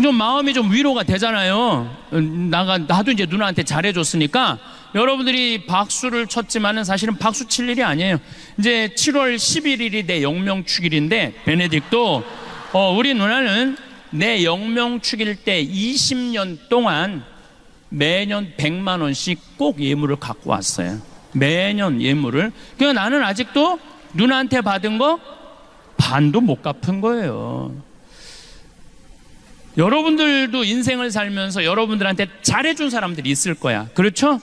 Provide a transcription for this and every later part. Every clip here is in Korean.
좀 마음이 좀 위로가 되잖아요. 나도 이제 누나한테 잘해줬으니까. 여러분들이 박수를 쳤지만은 사실은 박수 칠 일이 아니에요. 이제 7월 11일이 내 영명축일인데, 베네딕도 우리 누나는 내 영명축일 때 20년 동안 매년 100만 원씩 꼭 예물을 갖고 왔어요. 매년 예물을. 그러니까 나는 아직도 누나한테 받은 거 반도 못 갚은 거예요. 여러분들도 인생을 살면서 여러분들한테 잘해준 사람들이 있을 거야. 그렇죠?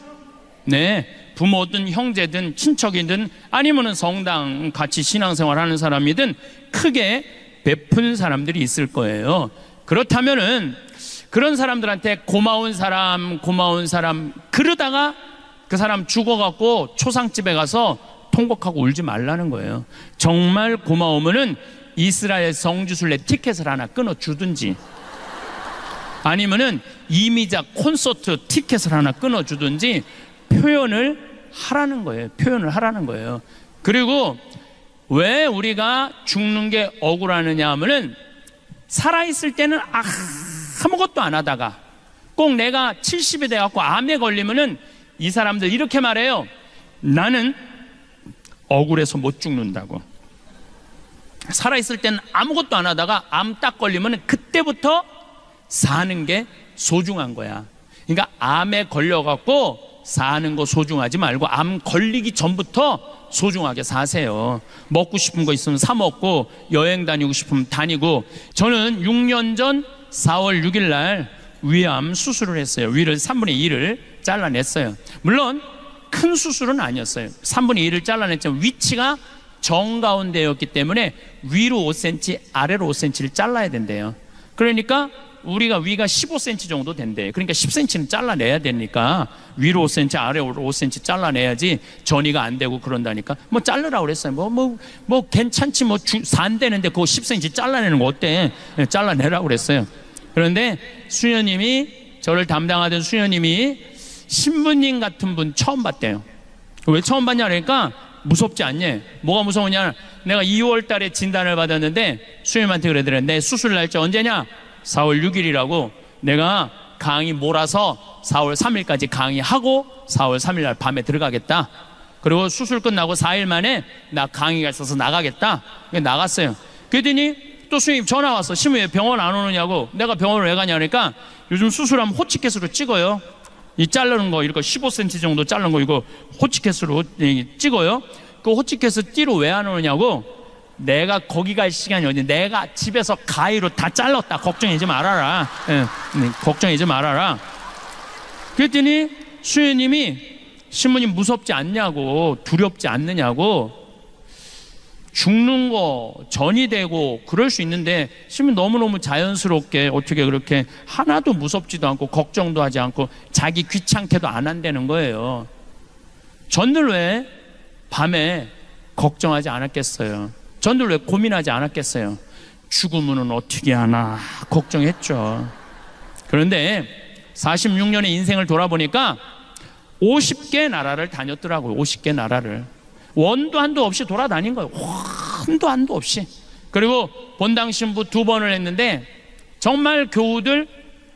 네. 부모든 형제든 친척이든 아니면은 성당 같이 신앙생활하는 사람이든 크게 베푼 사람들이 있을 거예요. 그렇다면은 그런 사람들한테 고마운 사람 그러다가 그 사람 죽어갖고 초상집에 가서 통곡하고 울지 말라는 거예요. 정말 고마우면은 이스라엘 성지순례 티켓을 하나 끊어주든지, 아니면은 이미자 콘서트 티켓을 하나 끊어주든지 표현을 하라는 거예요. 표현을 하라는 거예요. 그리고 왜 우리가 죽는 게 억울하느냐 하면은, 살아있을 때는 아무것도 안 하다가 꼭 내가 70이 돼갖고 암에 걸리면은 이 사람들 이렇게 말해요. 나는 억울해서 못 죽는다고. 살아있을 때는 아무것도 안 하다가 암 딱 걸리면은 그때부터 사는 게 소중한 거야. 그러니까 암에 걸려갖고 사는 거 소중하지 말고 암 걸리기 전부터 소중하게 사세요. 먹고 싶은 거 있으면 사 먹고, 여행 다니고 싶으면 다니고. 저는 6년 전 4월 6일 날 위암 수술을 했어요. 위를 3분의 2를 잘라냈어요. 물론 큰 수술은 아니었어요. 3분의 2를 잘라냈지만 위치가 정가운데였기 때문에 위로 5cm, 아래로 5cm를 잘라야 된대요. 그러니까 우리가 위가 15cm 정도 된대요. 그러니까 10cm는 잘라내야 되니까 위로 5cm, 아래로 5cm 잘라내야지 전이가 안 되고 그런다니까. 뭐 자르라고 그랬어요. 뭐 괜찮지, 뭐 산대는데 그거 10cm 잘라내는 거 어때? 잘라내라고 그랬어요. 그런데 수녀님이, 저를 담당하던 수녀님이 신부님 같은 분 처음 봤대요. 왜 처음 봤냐 그러니까, 무섭지 않냐? 뭐가 무서우냐? 내가 2월 달에 진단을 받았는데 수녀님한테 그러더래. 내 수술 날짜 언제냐? 4월 6일이라고. 내가 강의 몰아서 4월 3일까지 강의하고 4월 3일 날 밤에 들어가겠다. 그리고 수술 끝나고 4일 만에 나 강의가 있어서 나가겠다. 나갔어요. 그랬더니 또 수님 전화 왔어. 신부님 왜 병원 안 오느냐고. 내가 병원을 왜 가냐 그러니까, 요즘 수술하면 호치켓으로 찍어요. 이 자르는 거, 이거 15cm 정도 자른 거 이거 호치켓으로 찍어요. 그 호치켓을 띠로 왜 안 오느냐고. 내가 거기 갈 시간이 어디, 내가 집에서 가위로 다 잘랐다. 걱정하지 말아라. 걱정하지 말아라. 그랬더니 수녀님이, 신부님 무섭지 않냐고, 두렵지 않느냐고. 죽는 거 전이 되고 그럴 수 있는데 신부님 너무너무 자연스럽게 어떻게 그렇게 하나도 무섭지도 않고 걱정도 하지 않고 자기 귀찮게도 안 한다는 거예요. 전들 왜 밤에 걱정하지 않았겠어요? 전들 왜 고민하지 않았겠어요? 죽으면 어떻게 하나 걱정했죠. 그런데 46년의 인생을 돌아보니까 50개 나라를 다녔더라고요. 50개 나라를. 원도 한도 없이 돌아다닌 거예요. 한도 없이. 그리고 본당 신부 2번을 했는데 정말 교우들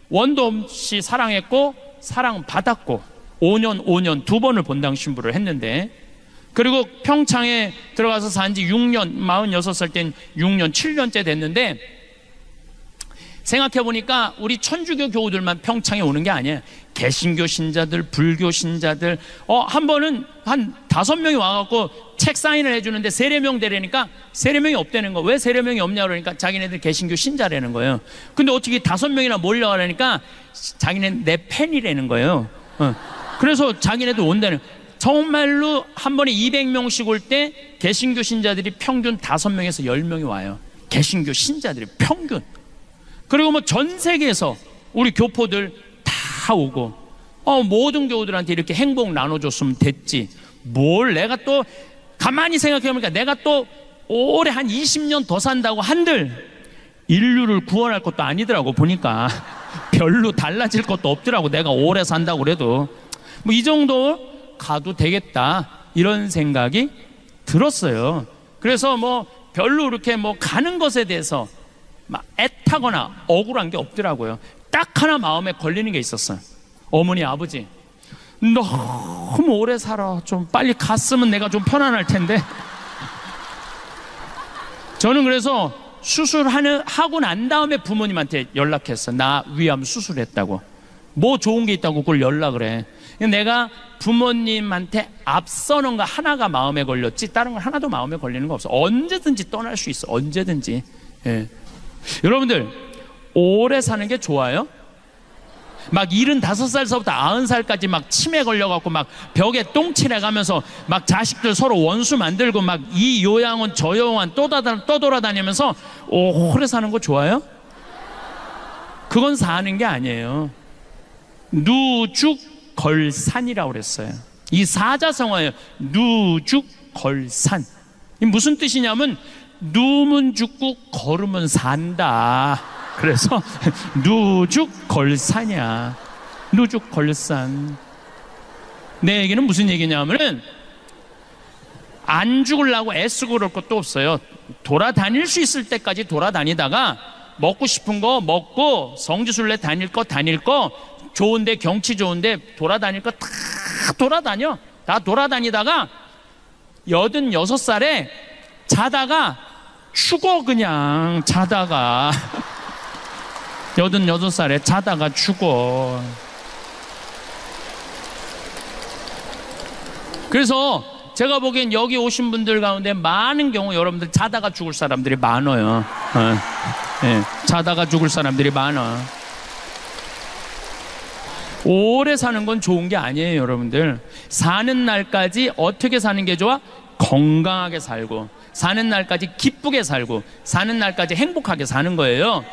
원도 없이 사랑했고 사랑받았고 5년 2번을 본당 신부를 했는데, 그리고 평창에 들어가서 산지 6년, 46살 땐 6년, 7년째 됐는데, 생각해보니까 우리 천주교 교우들만 평창에 오는 게 아니에요. 개신교 신자들, 불교 신자들, 한 번은 한 5명이 와갖고 책 사인을 해주는데 세례명 되려니까 세례명이 없다는 거. 왜 세례명이 없냐 그러니까 자기네들 개신교 신자라는 거예요. 근데 어떻게 5명이나 몰려가려니까 자기네 내 팬이라는 거예요. 그래서 자기네들 온다는. 정말로 한 번에 200명씩 올 때 개신교 신자들이 평균 5명에서 10명이 와요. 개신교 신자들이 평균. 그리고 뭐 전 세계에서 우리 교포들 다 오고, 모든 교우들한테 이렇게 행복 나눠줬으면 됐지. 뭘 내가 또 가만히 생각해보니까 내가 또 올해 한 20년 더 산다고 한들 인류를 구원할 것도 아니더라고. 보니까 별로 달라질 것도 없더라고. 내가 오래 산다고 그래도 뭐 이 정도 가도 되겠다, 이런 생각이 들었어요. 그래서 뭐 별로 이렇게 뭐 가는 것에 대해서 막 애타거나 억울한 게 없더라고요. 딱 하나 마음에 걸리는 게 있었어요. 어머니 아버지 너무 오래 살아, 좀 빨리 갔으면 내가 좀 편안할 텐데. 저는 그래서 수술하고 난 다음에 부모님한테 연락했어. 나 위암 수술했다고, 뭐 좋은 게 있다고 그걸 연락을 해. 내가 부모님한테 앞서는 거 하나가 마음에 걸렸지 다른 건 하나도 마음에 걸리는 거 없어. 언제든지 떠날 수 있어, 언제든지. 예. 여러분들 오래 사는 게 좋아요? 막 75살서부터 90살까지 막 치매 걸려갖고 막 벽에 똥칠해가면서 막 자식들 서로 원수 만들고 막 이 요양원 저 요양원 떠돌아다니면서 오래 사는 거 좋아요? 그건 사는 게 아니에요. 누죽걸산이라고 그랬어요. 이 사자성어예요. 누죽걸산. 이 무슨 뜻이냐면 누우면 죽고 걸으면 산다. 그래서 누죽걸산이야. 누죽걸산. 내 얘기는 무슨 얘기냐면은 안 죽으려고 애쓰고 그럴 것도 없어요. 돌아다닐 수 있을 때까지 돌아다니다가 먹고 싶은 거 먹고 성지순례 다닐 거 좋은데 경치 좋은데 돌아다닐 거 다 돌아다녀. 다 돌아다니다가 86살에 자다가 죽어. 그냥 자다가 86살에 자다가 죽어. 그래서 제가 보기엔 여기 오신 분들 가운데 많은 경우 여러분들 자다가 죽을 사람들이 많아요. 네, 자다가 죽을 사람들이 많아. 오래 사는 건 좋은 게 아니에요. 여러분들 사는 날까지 어떻게 사는 게 좋아? 건강하게 살고, 사는 날까지 기쁘게 살고, 사는 날까지 행복하게 사는 거예요.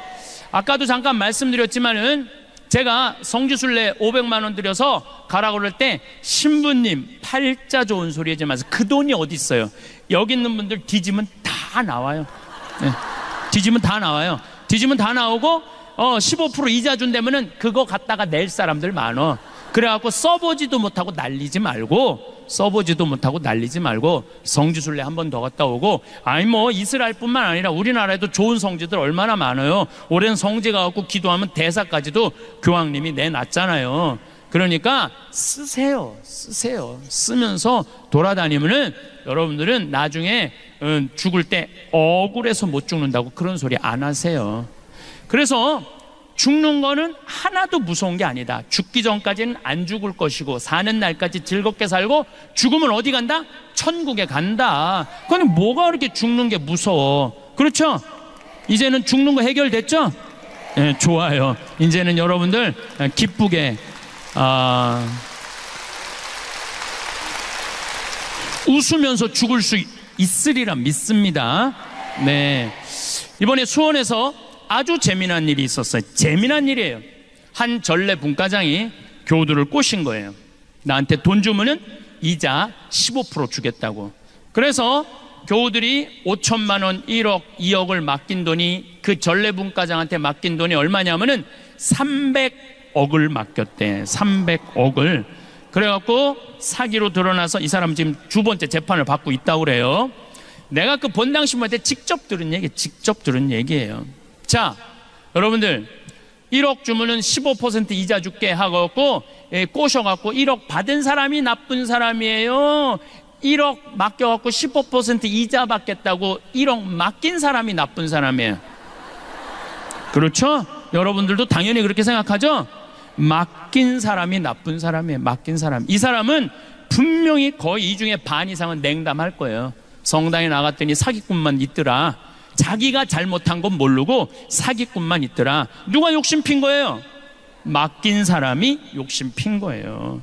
아까도 잠깐 말씀드렸지만은 제가 성지순례 500만 원 들여서 가라고 그럴 때 신부님 팔자 좋은 소리 하지 마세요. 그 돈이 어디 있어요? 여기 있는 분들 뒤지면 다 나와요. 네. 뒤지면 다 나와요. 뒤지면 다 나오고 15% 이자 준다면은 그거 갖다가 낼 사람들 많어. 그래갖고 써보지도 못하고 날리지 말고 성지순례 한 번 더 갔다 오고. 아니 뭐 이스라엘뿐만 아니라 우리나라에도 좋은 성지들 얼마나 많아요. 오랜 성지 가갖고 기도하면 대사까지도 교황님이 내놨잖아요. 그러니까 쓰세요. 쓰면서 돌아다니면은 여러분들은 나중에 죽을 때 억울해서 못 죽는다고 그런 소리 안 하세요. 그래서 죽는 거는 하나도 무서운 게 아니다. 죽기 전까지는 안 죽을 것이고 사는 날까지 즐겁게 살고 죽으면 어디 간다? 천국에 간다. 그건 뭐가 그렇게 죽는 게 무서워? 그렇죠? 이제는 죽는 거 해결됐죠? 네, 좋아요. 이제는 여러분들 기쁘게 웃으면서 죽을 수 있으리라 믿습니다. 네, 이번에 수원에서 아주 재미난 일이 있었어요. 재미난 일이에요. 한 전례 분과장이 교우들을 꼬신 거예요. 나한테 돈 주면은 이자 15% 주겠다고. 그래서 교우들이 5천만 원, 1억, 2억을 맡긴 돈이, 그 전례 분과장한테 맡긴 돈이 얼마냐면은 300억을 맡겼대. 300억을. 그래갖고 사기로 드러나서 이 사람 지금 두 번째 재판을 받고 있다고 그래요. 내가 그 본당 신부한테 직접 들은 얘기예요. 자, 여러분들 1억 주면은 15% 이자 줄게 하고 꼬셔갖고 1억 받은 사람이 나쁜 사람이에요. 1억 맡겨갖고 15% 이자 받겠다고 1억 맡긴 사람이 나쁜 사람이에요. 그렇죠? 여러분들도 당연히 그렇게 생각하죠? 맡긴 사람이 나쁜 사람이에요. 맡긴 사람. 이 사람은 분명히 거의 이 중에 반 이상은 냉담할 거예요. 성당에 나갔더니 사기꾼만 있더라. 자기가 잘못한 건 모르고 사기꾼만 있더라. 누가 욕심 핀 거예요? 맡긴 사람이 욕심 핀 거예요.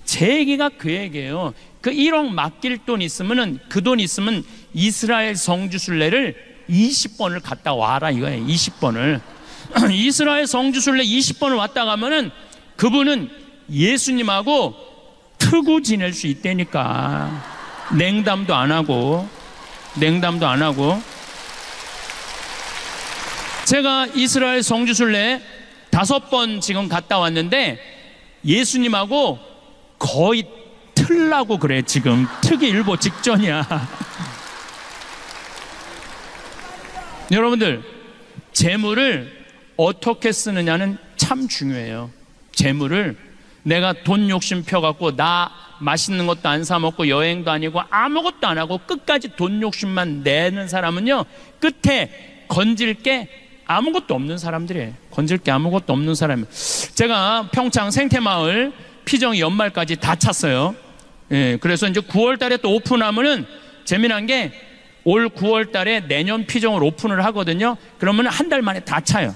제 얘기가 그 얘기예요. 그 1억 맡길 돈 있으면은, 그 돈 있으면 이스라엘 성지순례를 20번을 갔다 와라 이거예요. 20번을. 이스라엘 성지순례 20번을 왔다 가면은 그분은 예수님하고 트고 지낼 수 있다니까. 냉담도 안 하고. 제가 이스라엘 성지순례 5번 지금 갔다 왔는데 예수님하고 거의 틀라고 그래. 지금 트기 일보 직전이야. 여러분들 재물을 어떻게 쓰느냐는 참 중요해요. 재물을 내가 돈 욕심 펴갖고 나 맛있는 것도 안 사 먹고 여행도 아니고 아무것도 안 하고 끝까지 돈 욕심만 내는 사람은요, 끝에 건질 게 아무것도 없는 사람들이에요. 건질 게 아무것도 없는 사람이에요. 제가 평창 생태마을 피정이 연말까지 다 찼어요. 예, 그래서 이제 9월 달에 또 오픈하면은 재미난 게 올 9월 달에 내년 피정을 오픈을 하거든요. 그러면 한 달 만에 다 차요.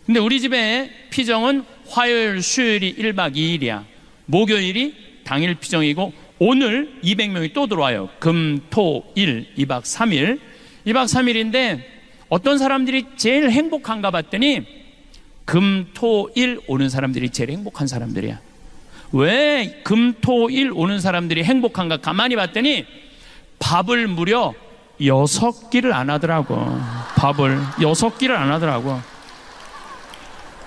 근데 우리 집에 피정은 화요일, 수요일이 1박 2일이야. 목요일이 당일 피정이고 오늘 200명이 또 들어와요. 금, 토, 일, 2박 3일. 2박 3일인데 어떤 사람들이 제일 행복한가 봤더니 금, 토, 일 오는 사람들이 제일 행복한 사람들이야. 왜 금, 토, 일 오는 사람들이 행복한가 가만히 봤더니 밥을 무려 6끼를 안 하더라고. 밥을 6끼를 안 하더라고.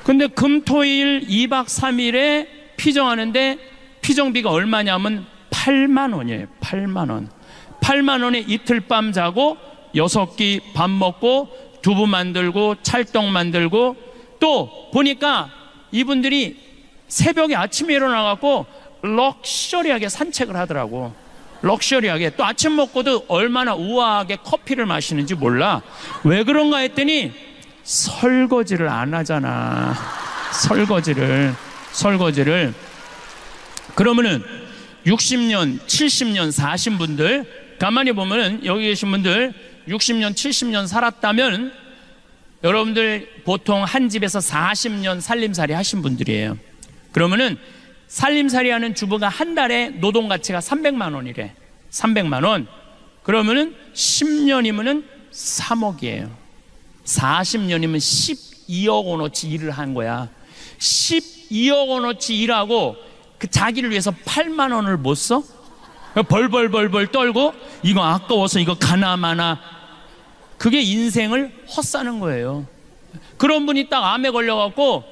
근데 금, 토, 일 2박 3일에 피정하는데 피정비가 얼마냐면 8만 원이에요. 8만 원. 8만 원에 이틀 밤 자고 6끼 밥 먹고 두부 만들고 찰떡 만들고 또 보니까 이분들이 새벽에 아침에 일어나갖고 럭셔리하게 산책을 하더라고. 럭셔리하게. 또 아침 먹고도 얼마나 우아하게 커피를 마시는지 몰라. 왜 그런가 했더니 설거지를 안 하잖아. 설거지를. 그러면은 60년, 70년 사신 분들, 가만히 보면은 여기 계신 분들 60년, 70년 살았다면 여러분들 보통 한 집에서 40년 살림살이 하신 분들이에요. 그러면은 살림살이 하는 주부가 한 달에 노동 가치가 300만 원이래. 300만 원. 그러면은 10년이면은 3억이에요. 40년이면 12억 원어치 일을 한 거야. 12억 원어치 일하고 그 자기를 위해서 8만 원을 못 써? 벌벌 떨고 이거 아까워서 이거 가나마나. 그게 인생을 헛사는 거예요. 그런 분이 딱 암에 걸려갖고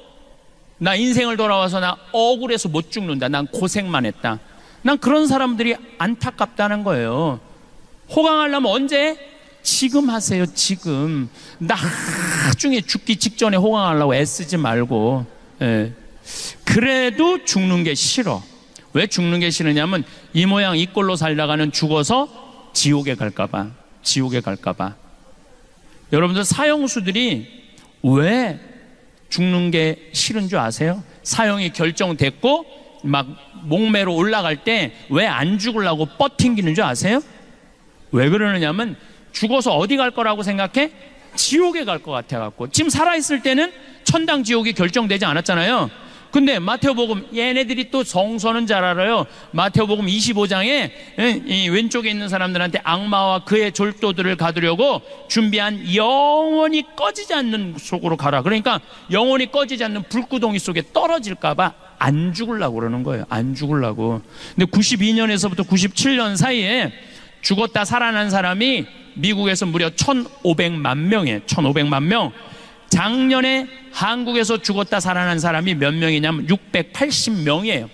나 인생을 돌아와서 나 억울해서 못 죽는다. 난 고생만 했다. 난 그런 사람들이 안타깝다는 거예요. 호강하려면 언제? 지금 하세요. 지금. 나중에 죽기 직전에 호강하려고 애쓰지 말고. 예. 그래도 죽는 게 싫어. 왜 죽는 게 싫으냐면 이 모양 이 꼴로 살다가는 죽어서 지옥에 갈까봐. 여러분들 사형수들이 왜 죽는 게 싫은 줄 아세요? 사형이 결정됐고 막 목매로 올라갈 때 왜 안 죽으려고 뻗팅기는 줄 아세요? 왜 그러느냐면 죽어서 어디 갈 거라고 생각해? 지옥에 갈 것 같아갖고. 지금 살아있을 때는 천당 지옥이 결정되지 않았잖아요. 근데 마태오복음, 얘네들이 또 성서는 잘 알아요. 마태오복음 25장에 이 왼쪽에 있는 사람들한테 악마와 그의 졸도들을 가두려고 준비한 영원히 꺼지지 않는 속으로 가라. 그러니까 영원히 꺼지지 않는 불구덩이 속에 떨어질까봐 안 죽으려고 그러는 거예요. 안 죽으려고. 근데 92년에서부터 97년 사이에 죽었다 살아난 사람이 미국에서 무려 1,500만 명이에요. 1,500만 명. 작년에 한국에서 죽었다 살아난 사람이 몇 명이냐면 680명이에요.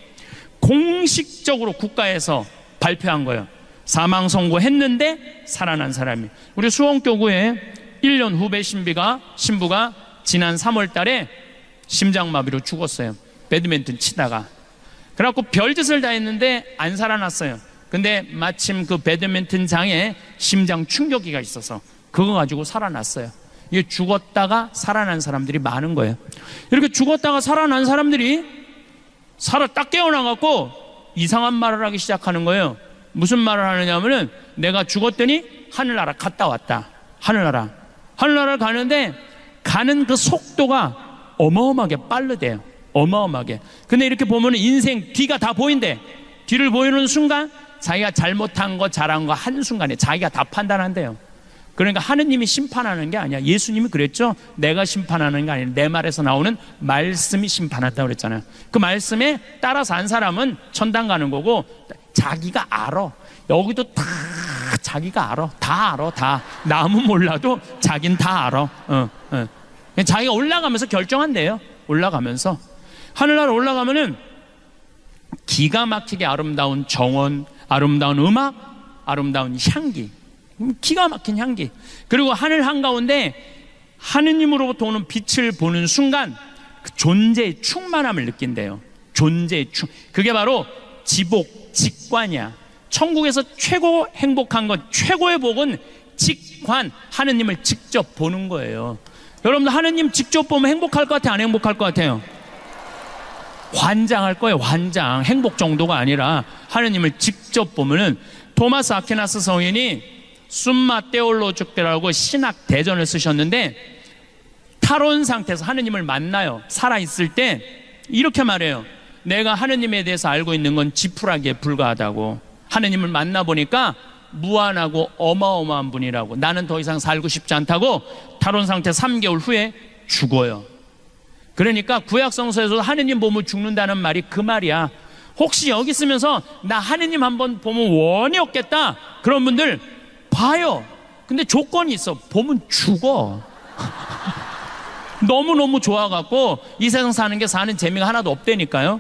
공식적으로 국가에서 발표한 거예요. 사망 선고했는데 살아난 사람이. 우리 수원교구에 1년 후배 신부가 지난 3월 달에 심장마비로 죽었어요. 배드민턴 치다가. 그래갖고 별짓을 다 했는데 안 살아났어요. 근데 마침 그 배드민턴장에 심장 충격기가 있어서 그거 가지고 살아났어요. 이게 죽었다가 살아난 사람들이 많은 거예요. 이렇게 죽었다가 살아난 사람들이 딱 깨어나갖고 이상한 말을 하기 시작하는 거예요. 무슨 말을 하느냐면은 내가 죽었더니 하늘나라 갔다 왔다. 하늘나라를 가는데 가는 그 속도가 어마어마하게 빠르대요. 어마어마하게. 근데 이렇게 보면은 인생 뒤가 다 보인대. 뒤를 보이는 순간 자기가 잘못한 거 잘한 거 한순간에 자기가 다 판단한대요. 그러니까 하느님이 심판하는 게 아니야. 예수님이 그랬죠. 내가 심판하는 게 아니라 내 말에서 나오는 말씀이 심판한다고 그랬잖아요. 그 말씀에 따라서 한 사람은 천당 가는 거고 자기가 알아. 여기도 다 자기가 알아. 다. 남은 몰라도 자긴 다 알아. 자기가 올라가면서 결정한대요. 올라가면서. 하늘나라 올라가면은 기가 막히게 아름다운 정원, 아름다운 음악, 아름다운 향기. 기가 막힌 향기. 그리고 하늘 한가운데 하느님으로부터 오는 빛을 보는 순간 그 존재의 충만함을 느낀대요. 존재의 그게 바로 지복, 직관이야. 천국에서 최고 행복한 것, 최고의 복은 직관, 하느님을 직접 보는 거예요. 여러분들 하느님 직접 보면 행복할 것 같아요? 안 행복할 것 같아요? 환장할 거예요. 환장. 행복 정도가 아니라 하느님을 직접 보면은, 토마스 아퀴나스 성인이 숨마 테올로죽대라고 신학 대전을 쓰셨는데, 탈원 상태에서 하느님을 만나요. 살아있을 때 이렇게 말해요. 내가 하느님에 대해서 알고 있는 건 지푸라기에 불과하다고. 하느님을 만나보니까 무한하고 어마어마한 분이라고. 나는 더 이상 살고 싶지 않다고 탈원 상태 3개월 후에 죽어요. 그러니까 구약성서에서 하느님 보면 죽는다는 말이 그 말이야. 혹시 여기 있으면서 나 하느님 한번 보면 원이 없겠다, 그런 분들 봐요. 근데 조건이 있어. 보면 죽어. 너무너무 좋아갖고 이 세상 사는 게 사는 재미가 하나도 없다니까요.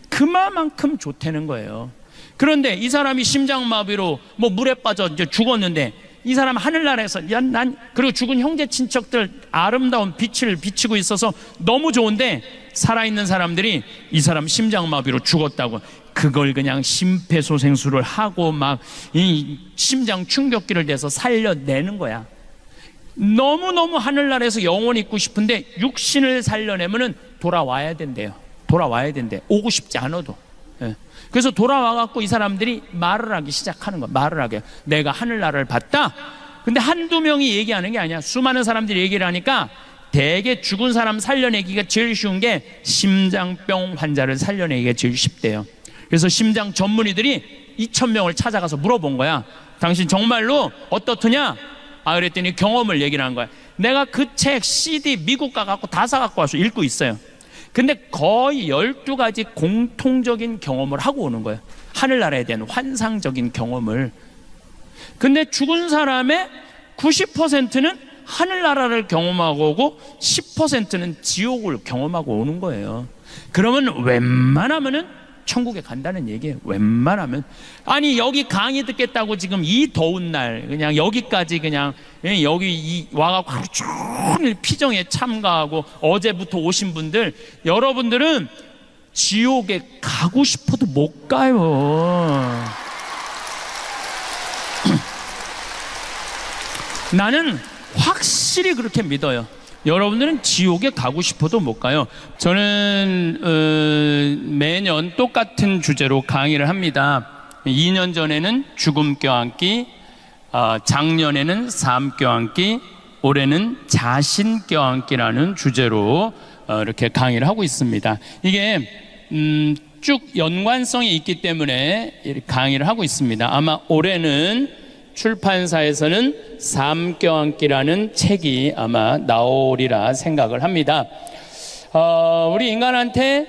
그만큼 좋다는 거예요. 그런데 이 사람이 심장마비로 뭐 물에 빠져 이제 죽었는데, 이 사람 하늘나라에서 그리고 죽은 형제 친척들 아름다운 빛을 비치고 있어서 너무 좋은데, 살아있는 사람들이 이 사람 심장마비로 죽었다고 그걸 그냥 심폐소생술을 하고 막 이 심장 충격기를 대서 살려내는 거야. 너무너무 하늘나라에서 영원히 있고 싶은데 육신을 살려내면은 돌아와야 된대요. 돌아와야 된대. 오고 싶지 않아도. 그래서 돌아와갖고 이 사람들이 말을 하기 시작하는 거야. 말을 하게. 내가 하늘나라를 봤다. 근데 한두 명이 얘기하는 게 아니야. 수많은 사람들이 얘기를 하니까 대개 죽은 사람 살려내기가 제일 쉬운 게 심장병 환자를 살려내기가 제일 쉽대요. 그래서 심장 전문의들이 2,000명을 찾아가서 물어본 거야. 당신 정말로 어떻더냐? 그랬더니 경험을 얘기를 한 거야. 내가 그 책 CD 미국 가갖고 다 사갖고 와서 읽고 있어요. 근데 거의 12가지 공통적인 경험을 하고 오는 거예요. 하늘나라에 대한 환상적인 경험을. 근데 죽은 사람의 90%는 하늘나라를 경험하고 오고 10%는 지옥을 경험하고 오는 거예요. 그러면 웬만하면은 천국에 간다는 얘기예요. 웬만하면. 아니 여기 강의 듣겠다고 지금 이 더운 날 그냥 여기까지 그냥 여기 와갖고 하루 종일 피정에 참가하고 어제부터 오신 분들, 여러분들은 지옥에 가고 싶어도 못 가요. 나는 확실히 그렇게 믿어요. 여러분들은 지옥에 가고 싶어도 못 가요. 저는 매년 똑같은 주제로 강의를 합니다. 2년 전에는 죽음 껴안기, 작년에는 삶 껴안기, 올해는 자신 껴안기라는 주제로 이렇게 강의를 하고 있습니다. 이게 쭉 연관성이 있기 때문에 이렇게 강의를 하고 있습니다. 아마 올해는 출판사에서는 삶 껴안기라는 책이 아마 나오리라 생각을 합니다. 우리 인간한테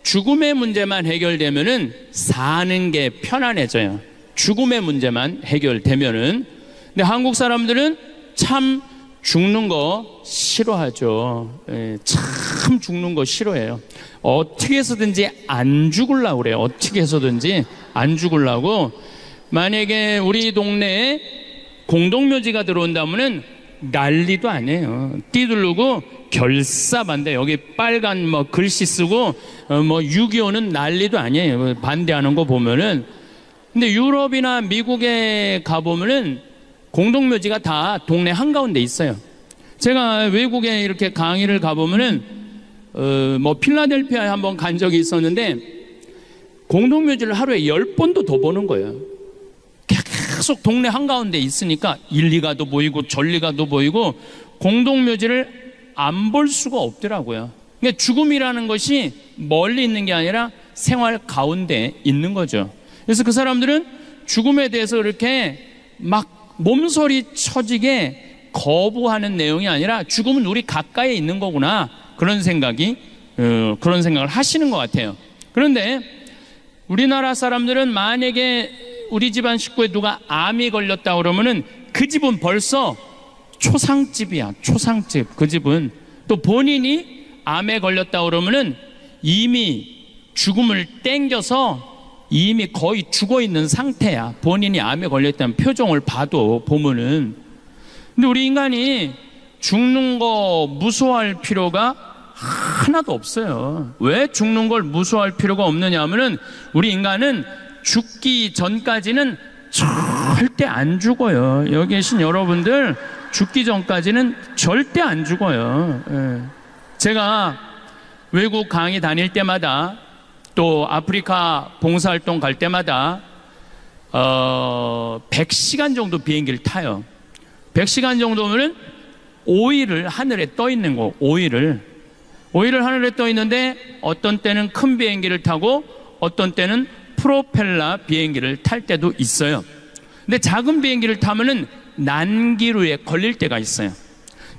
죽음의 문제만 해결되면은 사는 게 편안해져요. 죽음의 문제만 해결되면은. 근데 한국 사람들은 참 죽는 거 싫어하죠. 참 죽는 거 싫어해요. 어떻게 해서든지 안 죽으려고 그래요. 어떻게 해서든지 안 죽으려고. 만약에 우리 동네에 공동묘지가 들어온다면은 난리도 아니에요. 띠두르고 결사반대. 여기 빨간 뭐 글씨 쓰고 뭐 6.25는 난리도 아니에요. 반대하는 거 보면은. 근데 유럽이나 미국에 가보면은 공동묘지가 다 동네 한가운데 있어요. 제가 외국에 이렇게 강의를 가보면은 뭐 필라델피아에 한번 간 적이 있었는데 공동묘지를 하루에 10번도 더 보는 거예요. 계속 동네 한가운데 있으니까 일리가도 보이고 전리가도 보이고 공동묘지를 안 볼 수가 없더라고요. 그러니까 죽음이라는 것이 멀리 있는 게 아니라 생활 가운데 있는 거죠. 그래서 그 사람들은 죽음에 대해서 이렇게 막 몸서리 쳐지게 거부하는 내용이 아니라 죽음은 우리 가까이에 있는 거구나, 그런 생각을 하시는 것 같아요. 그런데 우리나라 사람들은 만약에 우리 집안 식구에 누가 암이 걸렸다 그러면은 그 집은 벌써 초상집이야. 초상집. 그 집은 또 본인이 암에 걸렸다 그러면은 이미 죽음을 땡겨서 이미 거의 죽어 있는 상태야. 본인이 암에 걸렸다는 표정을 봐도 보면은. 근데 우리 인간이 죽는 거 무서워할 필요가 하나도 없어요. 왜 죽는 걸 무서워할 필요가 없느냐 하면은 우리 인간은 죽기 전까지는 절대 안 죽어요. 여기 계신 여러분들 죽기 전까지는 절대 안 죽어요. 예. 제가 외국 강의 다닐 때마다 또 아프리카 봉사활동 갈 때마다 100시간 정도 비행기를 타요. 100시간 정도면은 5일을 하늘에 떠 있는 거, 5일을 하늘에 떠 있는데 어떤 때는 큰 비행기를 타고 어떤 때는 프로펠러 비행기를 탈 때도 있어요. 근데 작은 비행기를 타면은 난기류에 걸릴 때가 있어요.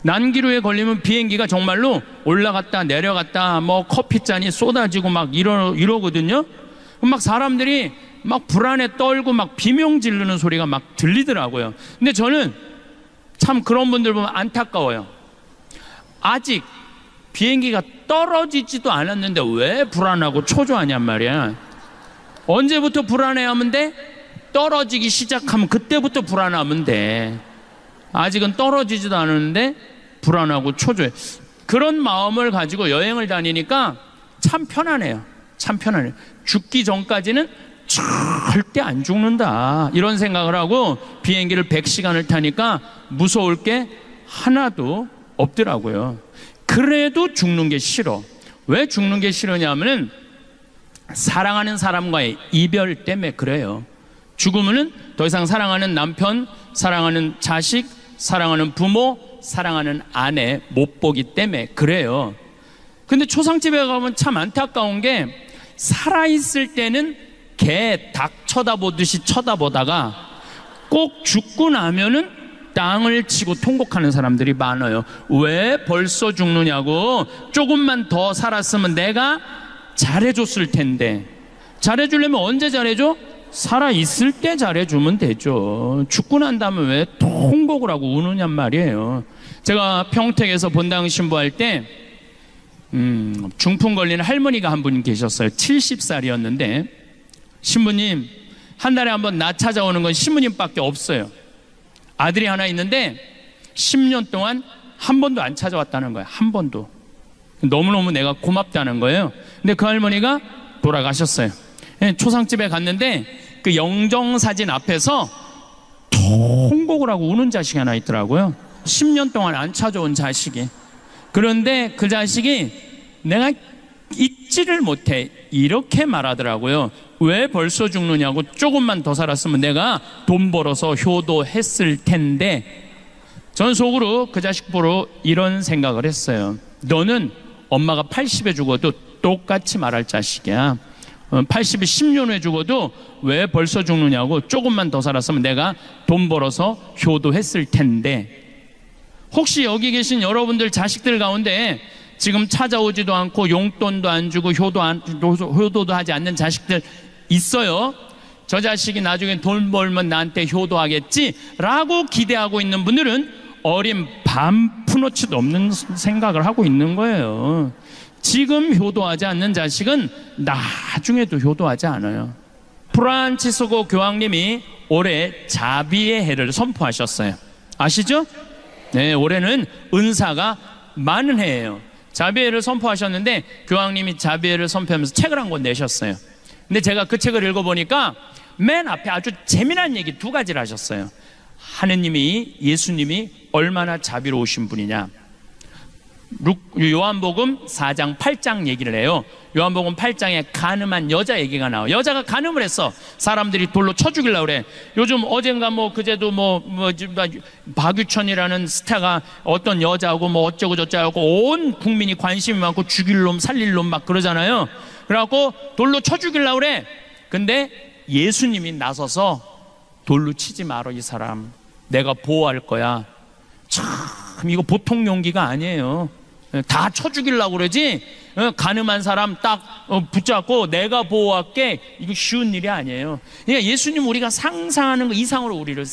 난기류에 걸리면 비행기가 정말로 올라갔다 내려갔다 뭐 커피잔이 쏟아지고 막 이러거든요. 막 사람들이 막 불안에 떨고 막 비명 지르는 소리가 막 들리더라고요. 근데 저는 참 그런 분들 보면 안타까워요. 아직 비행기가 떨어지지도 않았는데 왜 불안하고 초조하냔 말이야. 언제부터 불안해하면 돼? 떨어지기 시작하면 그때부터 불안하면 돼. 아직은 떨어지지도 않았는데 불안하고 초조해. 그런 마음을 가지고 여행을 다니니까 참 편하네요. 참 편하네요. 죽기 전까지는 절대 안 죽는다, 이런 생각을 하고 비행기를 100시간을 타니까 무서울 게 하나도 없더라고요. 그래도 죽는 게 싫어. 왜 죽는 게 싫으냐면은 사랑하는 사람과의 이별 때문에 그래요. 죽으면은 더 이상 사랑하는 남편, 사랑하는 자식, 사랑하는 부모, 사랑하는 아내 못 보기 때문에 그래요. 근데 초상집에 가면 참 안타까운 게 살아있을 때는 개, 닭 쳐다보듯이 쳐다보다가 꼭 죽고 나면은 땅을 치고 통곡하는 사람들이 많아요. 왜 벌써 죽느냐고. 조금만 더 살았으면 내가 잘해줬을 텐데. 잘해주려면 언제 잘해줘? 살아있을 때 잘해주면 되죠. 죽고 난 다음에 왜 통곡을 하고 우느냔 말이에요. 제가 평택에서 본당 신부할 때 중풍 걸린 할머니가 한 분 계셨어요. 70살이었는데 신부님, 한 달에 한 번 나 찾아오는 건 신부님밖에 없어요. 아들이 하나 있는데 10년 동안 한 번도 안 찾아왔다는 거예요. 한 번도. 너무너무 내가 고맙다는 거예요. 근데 그 할머니가 돌아가셨어요. 초상집에 갔는데 그 영정사진 앞에서 통곡을 하고 우는 자식이 하나 있더라고요. 10년 동안 안 찾아온 자식이. 그런데 그 자식이 내가 잊지를 못해, 이렇게 말하더라고요. 왜 벌써 죽느냐고. 조금만 더 살았으면 내가 돈 벌어서 효도했을 텐데. 전 속으로 그 자식 보러 이런 생각을 했어요. 너는 엄마가 80에 죽어도 똑같이 말할 자식이야. 80이 10년 후에 죽어도 왜 벌써 죽느냐고. 조금만 더 살았으면 내가 돈 벌어서 효도했을 텐데. 혹시 여기 계신 여러분들 자식들 가운데 지금 찾아오지도 않고 용돈도 안 주고 효도도 하지 않는 자식들 있어요? 저 자식이 나중에 돈 벌면 나한테 효도하겠지 라고 기대하고 있는 분들은 어린 반푼어치도 없는 생각을 하고 있는 거예요. 지금 효도하지 않는 자식은 나중에도 효도하지 않아요. 프란치스코 교황님이 올해 자비의 해를 선포하셨어요. 아시죠? 네, 올해는 은사가 많은 해예요. 자비해를 선포하셨는데 교황님이 자비해를 선포하면서 책을 한 권 내셨어요. 근데 제가 그 책을 읽어보니까 맨 앞에 아주 재미난 얘기 두 가지를 하셨어요. 하느님이, 예수님이 얼마나 자비로우신 분이냐. 요한복음 4장 8장 얘기를 해요. 요한복음 8장에 간음한 여자 얘기가 나와요. 여자가 간음을 했어. 사람들이 돌로 쳐 죽이려고 그래. 요즘 어젠가 그제도 박유천이라는 스타가 어떤 여자하고 어쩌고 저쩌고 온 국민이 관심이 많고 죽일 놈 살릴 놈 막 그러잖아요. 그래갖고 돌로 쳐 죽이려고 그래. 근데 예수님이 나서서 돌로 치지 마라, 이 사람. 내가 보호할 거야. 참 이거 보통 용기가 아니에요. 다 쳐 죽이려고 그러지. 간음한 사람 딱 붙잡고 내가 보호할게. 이거 쉬운 일이 아니에요. 그러니까 예수님 우리가 상상하는 거 이상으로 우리를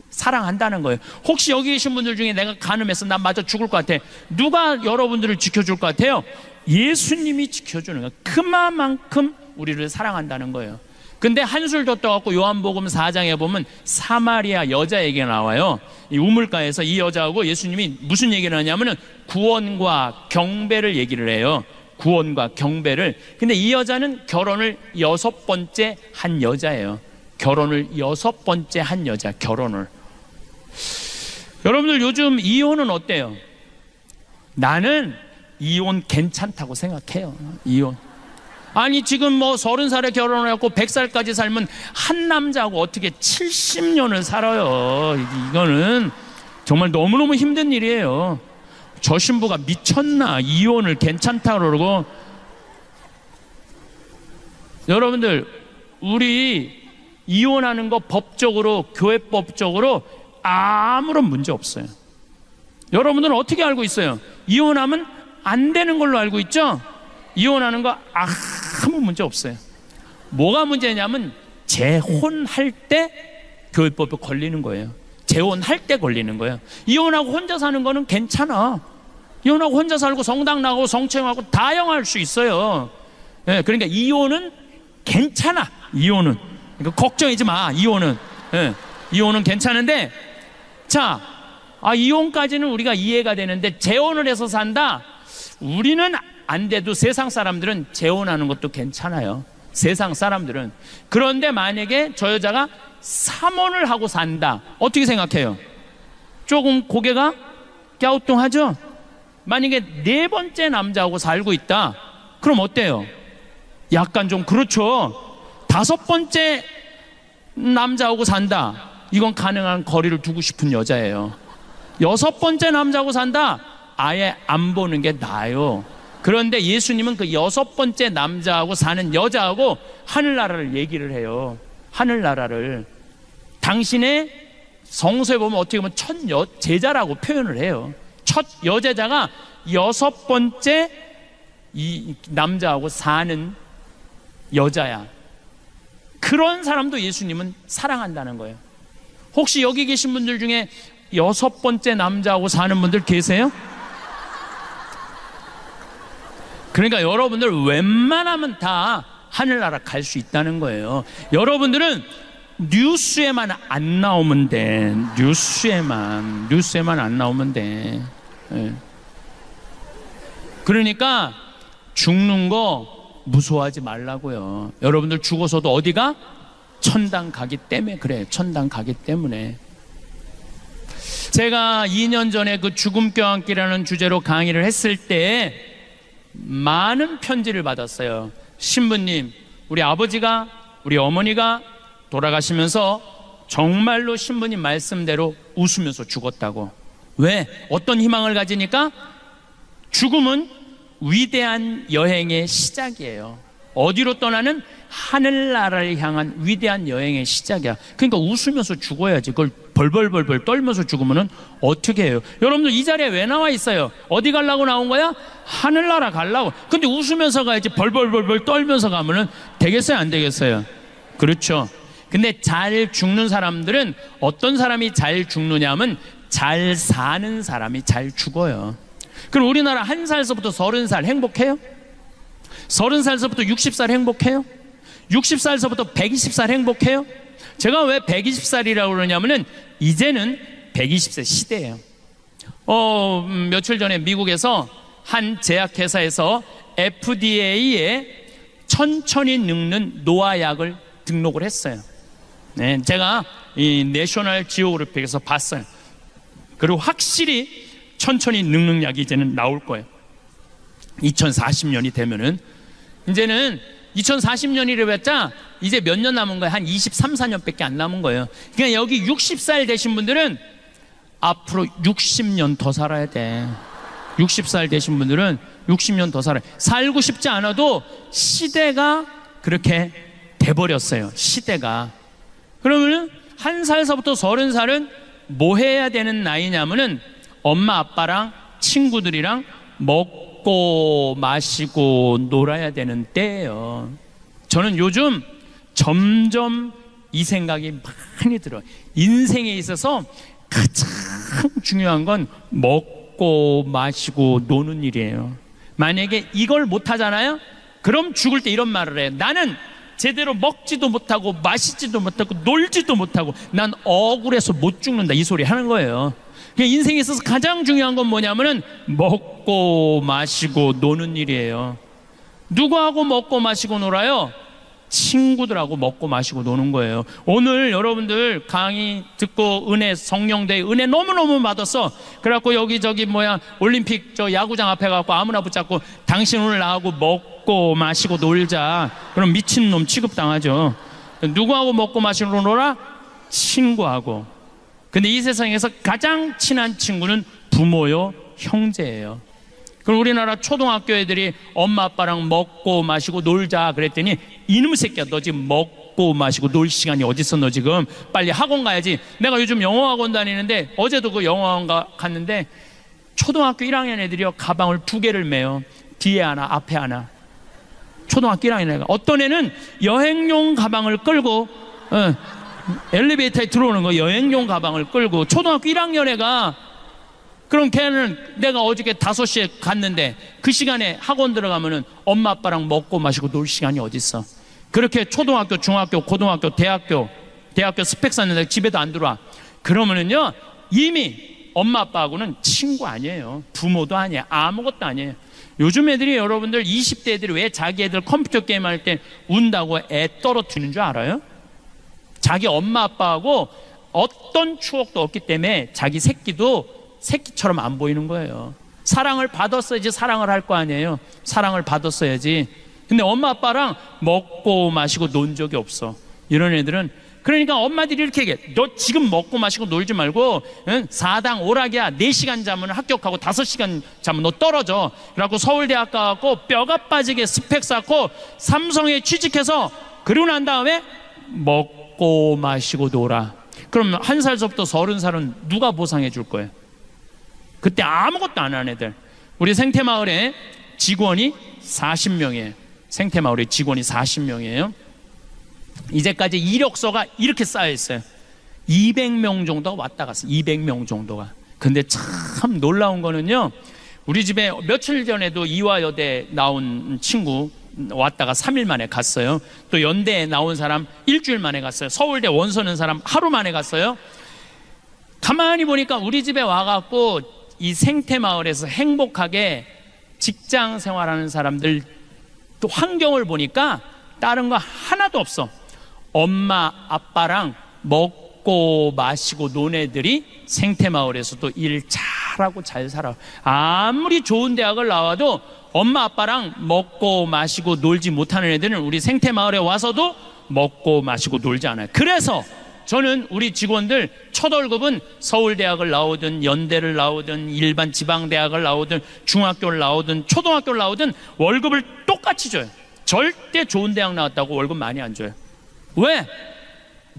사랑한다는 거예요. 혹시 여기 계신 분들 중에 내가 간음해서 나 맞아 죽을 것 같아. 누가 여러분들을 지켜줄 것 같아요? 예수님이 지켜주는 거예요. 그만큼 우리를 사랑한다는 거예요. 근데 한술 더 떠갖고 요한복음 4장에 보면 사마리아 여자 얘기가 나와요. 이 우물가에서 이 여자하고 예수님이 무슨 얘기를 하냐면은 구원과 경배를 얘기를 해요. 구원과 경배를. 근데 이 여자는 결혼을 6번째 한 여자예요. 결혼을 6번째 한 여자, 결혼을. 여러분들 요즘 이혼은 어때요? 나는 이혼 괜찮다고 생각해요. 이혼. 아니 지금 뭐 30살에 결혼을 했고 100살까지 살면 한 남자하고 어떻게 70년을 살아요. 이거는 정말 너무너무 힘든 일이에요. 저 신부가 미쳤나? 이혼을 괜찮다고 그러고. 여러분들, 우리 이혼하는 거 법적으로, 교회법적으로 아무런 문제 없어요. 여러분들은 어떻게 알고 있어요? 이혼하면 안 되는 걸로 알고 있죠? 이혼하는 거 아무 문제 없어요. 뭐가 문제냐면 재혼할 때 교회법에 걸리는 거예요. 재혼할 때 걸리는 거예요. 이혼하고 혼자 사는 거는 괜찮아. 이혼하고 혼자 살고 성당 나가고 성추행하고 다양할 수 있어요. 예, 그러니까 이혼은 괜찮아. 이혼은 그러니까 걱정하지 마. 이혼은 이혼은 괜찮은데, 자, 이혼까지는 우리가 이해가 되는데 재혼을 해서 산다? 우리는 안 돼도 세상 사람들은 재혼하는 것도 괜찮아요. 세상 사람들은. 그런데 만약에 저 여자가 3혼을 하고 산다, 어떻게 생각해요? 조금 고개가 갸우뚱하죠? 만약에 4번째 남자하고 살고 있다, 그럼 어때요? 약간 좀 그렇죠. 5번째 남자하고 산다, 이건 가능한 거리를 두고 싶은 여자예요. 6번째 남자하고 산다, 아예 안 보는 게 나아요. 그런데 예수님은 그 6번째 남자하고 사는 여자하고 하늘나라를 얘기를 해요. 하늘나라를. 당신의 성서에 보면 어떻게 보면 첫 제자라고 표현을 해요. 첫 여제자가 6번째 이 남자하고 사는 여자야. 그런 사람도 예수님은 사랑한다는 거예요. 혹시 여기 계신 분들 중에 6번째 남자하고 사는 분들 계세요? 그러니까 여러분들 웬만하면 다 하늘나라 갈 수 있다는 거예요. 여러분들은 뉴스에만 안 나오면 돼. 뉴스에만 안 나오면 돼. 그러니까 죽는 거 무서워하지 말라고요. 여러분들 죽어서도 어디가? 천당 가기 때문에 그래. 천당 가기 때문에. 제가 2년 전에 그 죽음 껴안기라는 주제로 강의를 했을 때 많은 편지를 받았어요. 신부님, 우리 아버지가, 우리 어머니가 돌아가시면서 정말로 신부님 말씀대로 웃으면서 죽었다고. 왜? 어떤 희망을 가지니까? 죽음은 위대한 여행의 시작이에요. 어디로 떠나는? 하늘나라를 향한 위대한 여행의 시작이야. 그러니까 웃으면서 죽어야지. 그걸 벌벌벌벌 떨면서 죽으면 어떻게 해요? 여러분들 이 자리에 왜 나와 있어요? 어디 가려고 나온 거야? 하늘나라 가려고. 근데 웃으면서 가야지. 벌벌벌벌 떨면서 가면은 되겠어요? 안 되겠어요? 그렇죠. 근데 잘 죽는 사람들은 어떤 사람이 잘 죽느냐면 잘 사는 사람이 잘 죽어요. 그럼 우리나라 1살서부터 30살 행복해요? 30살서부터 60살 행복해요? 60살서부터 120살 행복해요? 제가 왜 120살이라고 그러냐면은 이제는 120세 시대예요. 며칠 전에 미국에서 한 제약회사에서 FDA에 천천히 늙는 노화약을 등록을 했어요. 네, 제가 이 내셔널 지오그래픽에서 봤어요. 그리고 확실히 천천히 늙는 약이 이제는 나올 거예요. 2040년이 되면은. 이제는 2040년이래봤자 이제 몇 년 남은 거예요? 한 23, 4년밖에 안 남은 거예요. 그러니까 여기 60살 되신 분들은 앞으로 60년 더 살아야 돼. 60살 되신 분들은 60년 더 살아요. 살고 싶지 않아도 시대가 그렇게 돼버렸어요. 시대가. 그러면은 1살서부터 30살은 뭐 해야 되는 나이냐면은 엄마 아빠랑 친구들이랑 먹고 마시고 놀아야 되는 때예요. 저는 요즘 점점 이 생각이 많이 들어요. 인생에 있어서 가장 중요한 건 먹고 마시고 노는 일이에요. 만약에 이걸 못 하잖아요? 그럼 죽을 때 이런 말을 해요. 나는 제대로 먹지도 못하고 마시지도 못하고 놀지도 못하고 난 억울해서 못 죽는다, 이 소리 하는 거예요. 인생에 있어서 가장 중요한 건 뭐냐면은 먹고 마시고 노는 일이에요. 누구하고 먹고 마시고 놀아요? 친구들하고 먹고 마시고 노는 거예요. 오늘 여러분들 강의 듣고 성령대 은혜 너무너무 받았어. 그래갖고 여기저기 올림픽 저 야구장 앞에 가고 아무나 붙잡고 당신 오늘 나하고 먹고 마시고 놀자, 그럼 미친놈 취급당하죠. 누구하고 먹고 마시고 놀아? 친구하고. 근데 이 세상에서 가장 친한 친구는 부모요, 형제예요. 그럼 우리나라 초등학교 애들이 엄마 아빠랑 먹고 마시고 놀자 그랬더니 이놈 새끼야, 너 지금 먹고 마시고 놀 시간이 어딨어? 너 지금 빨리 학원 가야지. 내가 요즘 영어학원 다니는데 어제도 그 영어학원 갔는데 초등학교 1학년 애들이요, 가방을 2개를 메요. 뒤에 하나 앞에 하나. 초등학교 1학년 애가, 어떤 애는 여행용 가방을 끌고 엘리베이터에 들어오는 거, 여행용 가방을 끌고. 초등학교 1학년 애가, 그럼 걔는 내가 어저께 5시에 갔는데 그 시간에 학원 들어가면은 엄마 아빠랑 먹고 마시고 놀 시간이 어딨어? 그렇게 초등학교, 중학교, 고등학교, 대학교 스펙 쌓는데 집에도 안 들어와. 그러면은요, 이미 엄마 아빠하고는 친구 아니에요. 부모도 아니에요. 아무것도 아니에요. 요즘 애들이, 여러분들 20대 애들이 왜 자기 애들 컴퓨터 게임 할 때 운다고 애 떨어뜨리는 줄 알아요? 자기 엄마 아빠하고 어떤 추억도 없기 때문에 자기 새끼도 새끼처럼 안 보이는 거예요. 사랑을 받았어야지 사랑을 할 거 아니에요. 사랑을 받았어야지. 근데 엄마 아빠랑 먹고 마시고 논 적이 없어, 이런 애들은. 그러니까 엄마들이 이렇게 얘기해. 너 지금 먹고 마시고 놀지 말고 4당 오락이야. 4시간 자면 합격하고 5시간 자면 너 떨어져. 그래갖고 서울대학 가갖고 뼈가 빠지게 스펙 쌓고 삼성에 취직해서, 그러고 난 다음에 먹고 마시고 놀아. 그럼 1살서부터 30살은 누가 보상해 줄 거예요? 그때 아무것도 안 하는 애들. 우리 생태마을에 직원이 40명이에요. 생태마을에 직원이 40명이에요. 이제까지 이력서가 이렇게 쌓여 있어요. 200명 정도가 왔다 갔어요. 200명 정도가. 근데 참 놀라운 거는요, 우리 집에 며칠 전에도 이화여대 나온 친구 왔다가 3일 만에 갔어요. 또 연대에 나온 사람 일주일 만에 갔어요. 서울대 원서는 사람 하루 만에 갔어요. 가만히 보니까 우리 집에 와갖고 이 생태마을에서 행복하게 직장 생활하는 사람들 또 환경을 보니까 다른 거 하나도 없어. 엄마 아빠랑 먹고 마시고 논 애들이 생태마을에서도 일 잘하고 잘 살아. 아무리 좋은 대학을 나와도 엄마 아빠랑 먹고 마시고 놀지 못하는 애들은 우리 생태마을에 와서도 먹고 마시고 놀지 않아요. 그래서 저는 우리 직원들 첫 월급은 서울대학을 나오든 연대를 나오든 일반 지방대학을 나오든 중학교를 나오든 초등학교를 나오든 월급을 똑같이 줘요. 절대 좋은 대학 나왔다고 월급 많이 안 줘요. 왜?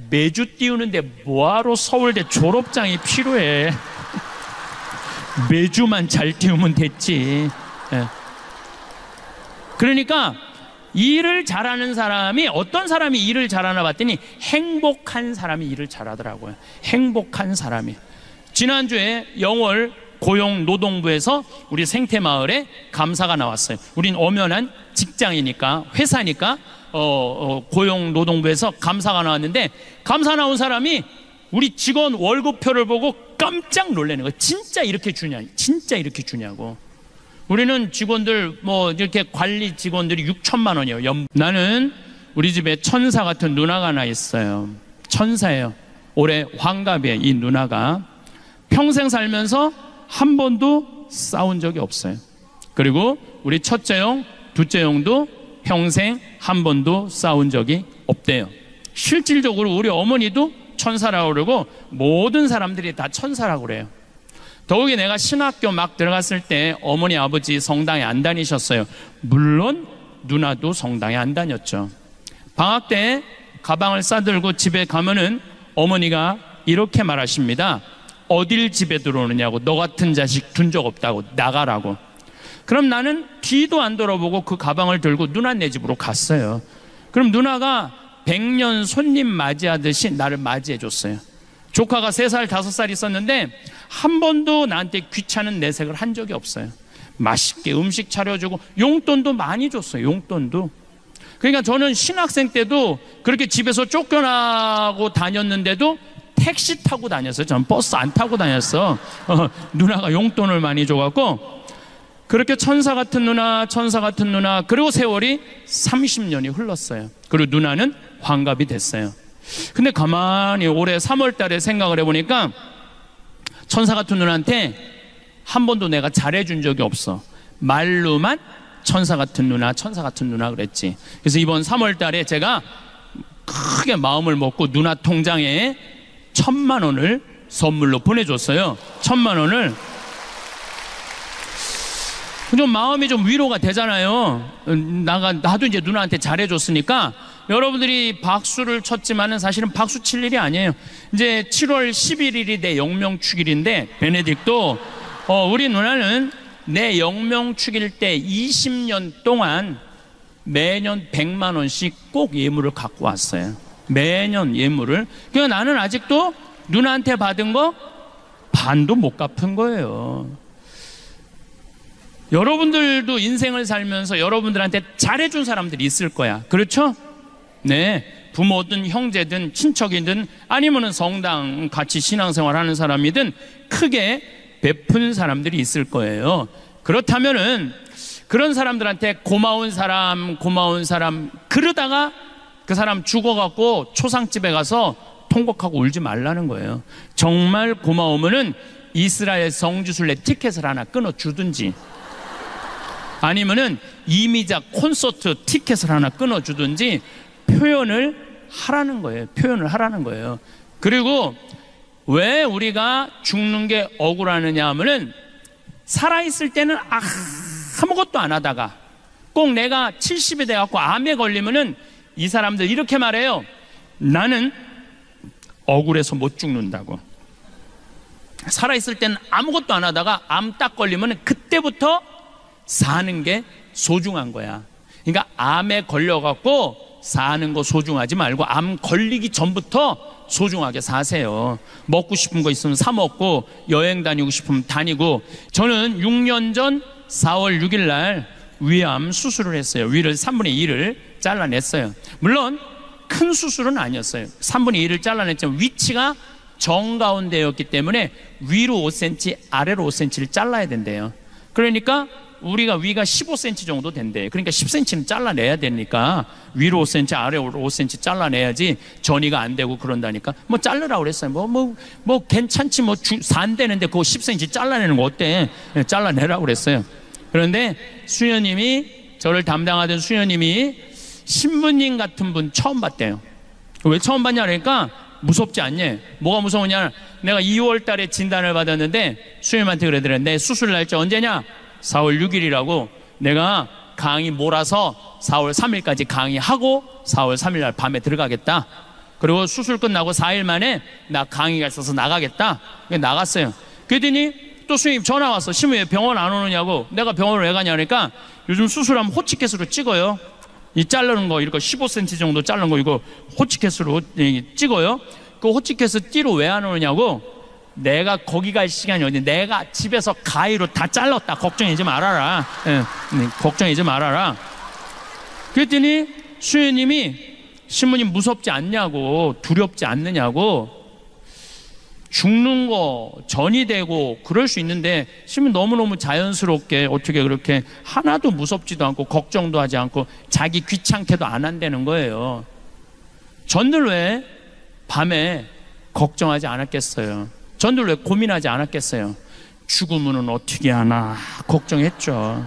매주 띄우는데 뭐하러 서울대 졸업장이 필요해. 매주만 잘 띄우면 됐지. 그러니까 일을 잘하는 사람이, 어떤 사람이 일을 잘하나 봤더니 행복한 사람이 일을 잘하더라고요. 행복한 사람이. 지난주에 영월 고용노동부에서 우리 생태마을에 감사가 나왔어요. 우린 엄연한 직장이니까, 회사니까 고용노동부에서 감사가 나왔는데, 감사 나온 사람이 우리 직원 월급표를 보고 깜짝 놀라는 거예요. 진짜 이렇게 주냐? 진짜 이렇게 주냐고. 우리는 직원들 이렇게 관리 직원들이 6천만 원이에요. 나는 우리 집에 천사 같은 누나가 하나 있어요. 천사예요. 올해 환갑이에요. 이 누나가 평생 살면서 한 번도 싸운 적이 없어요. 그리고 우리 첫째 형, 둘째 형도 평생 한 번도 싸운 적이 없대요. 실질적으로 우리 어머니도 천사라고 그러고 모든 사람들이 다 천사라고 그래요. 더욱이 내가 신학교 막 들어갔을 때 어머니 아버지 성당에 안 다니셨어요. 물론 누나도 성당에 안 다녔죠. 방학 때 가방을 싸들고 집에 가면은 어머니가 이렇게 말하십니다. 어딜 집에 들어오느냐고. 너 같은 자식 둔 적 없다고. 나가라고. 그럼 나는 뒤도 안 돌아보고 그 가방을 들고 누나네 집으로 갔어요. 그럼 누나가 100년 손님 맞이하듯이 나를 맞이해 줬어요. 조카가 3살, 5살 있었는데 한 번도 나한테 귀찮은 내색을 한 적이 없어요. 맛있게 음식 차려주고 용돈도 많이 줬어요. 용돈도. 그러니까 저는 신학생 때도 그렇게 집에서 쫓겨나고 다녔는데도 택시 타고 다녔어요. 저는 버스 안 타고 다녔어. 누나가 용돈을 많이 줘갖고 그렇게 천사 같은 누나, 그리고 세월이 30년이 흘렀어요. 그리고 누나는 환갑이 됐어요. 근데 가만히 올해 3월 달에 생각을 해보니까 천사 같은 누나한테 한 번도 내가 잘해준 적이 없어. 말로만 천사 같은 누나 그랬지. 그래서 이번 3월 달에 제가 크게 마음을 먹고 누나 통장에 1,000만 원을 선물로 보내줬어요. 1,000만 원을. 좀 마음이 좀 위로가 되잖아요. 나도 이제 누나한테 잘해줬으니까. 여러분들이 박수를 쳤지만은 사실은 박수 칠 일이 아니에요. 이제 7월 11일이 내 영명축일인데, 베네딕도 우리 누나는 내 영명축일 때 20년 동안 매년 100만 원씩 꼭 예물을 갖고 왔어요. 매년 예물을. 그러니까 나는 아직도 누나한테 받은 거 반도 못 갚은 거예요. 여러분들도 인생을 살면서 여러분들한테 잘해준 사람들이 있을 거야. 그렇죠? 네. 부모든 형제든 친척이든 아니면은 성당 같이 신앙생활 하는 사람이든 크게 베푼 사람들이 있을 거예요. 그렇다면은 그런 사람들한테 고마운 사람 그러다가 그 사람 죽어갖고 초상집에 가서 통곡하고 울지 말라는 거예요. 정말 고마우면은 이스라엘 성지순례 티켓을 하나 끊어주든지, 아니면은 이미자 콘서트 티켓을 하나 끊어주든지 표현을 하라는 거예요. 표현을 하라는 거예요. 그리고 왜 우리가 죽는 게 억울하느냐 하면은 살아있을 때는 아무것도 안 하다가 꼭 내가 70이 돼갖고 암에 걸리면은 이 사람들 이렇게 말해요. 나는 억울해서 못 죽는다고. 살아있을 때는 아무것도 안 하다가 암 딱 걸리면은 그때부터 사는 게 소중한 거야. 그러니까 암에 걸려갖고 사는 거 소중하지 말고 암 걸리기 전부터 소중하게 사세요. 먹고 싶은 거 있으면 사 먹고, 여행 다니고 싶으면 다니고. 저는 6년 전 4월 6일 날 위암 수술을 했어요. 위를 3분의 2를 잘라냈어요. 물론 큰 수술은 아니었어요. 3분의 2를 잘라냈지만 위치가 정가운데였기 때문에 위로 5cm, 아래로 5cm를 잘라야 된대요. 그러니까 우리가 위가 15cm 정도 된대. 그러니까 10cm는 잘라내야 되니까 위로 5cm, 아래로 5cm 잘라내야지 전이가 안 되고 그런다니까. 뭐 자르라고 그랬어요. 뭐 괜찮지. 산대는데 그거 10cm 잘라내는 거 어때? 잘라내라고 그랬어요. 그런데 수녀님이, 저를 담당하던 수녀님이 신부님 같은 분 처음 봤대요. 왜 처음 봤냐 그러니까 무섭지 않냐. 뭐가 무서우냐, 내가 2월 달에 진단을 받았는데 수녀님한테 그러더래. 내 수술 날짜 언제냐? 4월 6일이라고. 내가 강의 몰아서 4월 3일까지 강의하고 4월 3일 날 밤에 들어가겠다. 그리고 수술 끝나고 4일 만에 나 강의가 있어서 나가겠다. 나갔어요. 그랬더니 또 수님 전화 왔어. 신부 왜 병원 안 오느냐고. 내가 병원을 왜 가냐 그러니까 요즘 수술하면 호치켓으로 찍어요. 이 자르는 거, 이거 15cm 정도 자른 거 이거 호치켓으로 찍어요. 그 호치켓을 띠로 왜 안 오느냐고. 내가 거기 갈 시간이 어디, 내가 집에서 가위로 다 잘랐다. 걱정하지 말아라. 걱정하지 말아라. 그랬더니 수녀님이, 신부님 무섭지 않냐고, 두렵지 않느냐고. 죽는 거 전이 되고 그럴 수 있는데 신부님 너무너무 자연스럽게 어떻게 그렇게 하나도 무섭지도 않고 걱정도 하지 않고 자기 귀찮게도 안 한다는 거예요. 전들 왜 밤에 걱정하지 않았겠어요? 전들 왜 고민하지 않았겠어요? 죽으면 어떻게 하나 걱정했죠.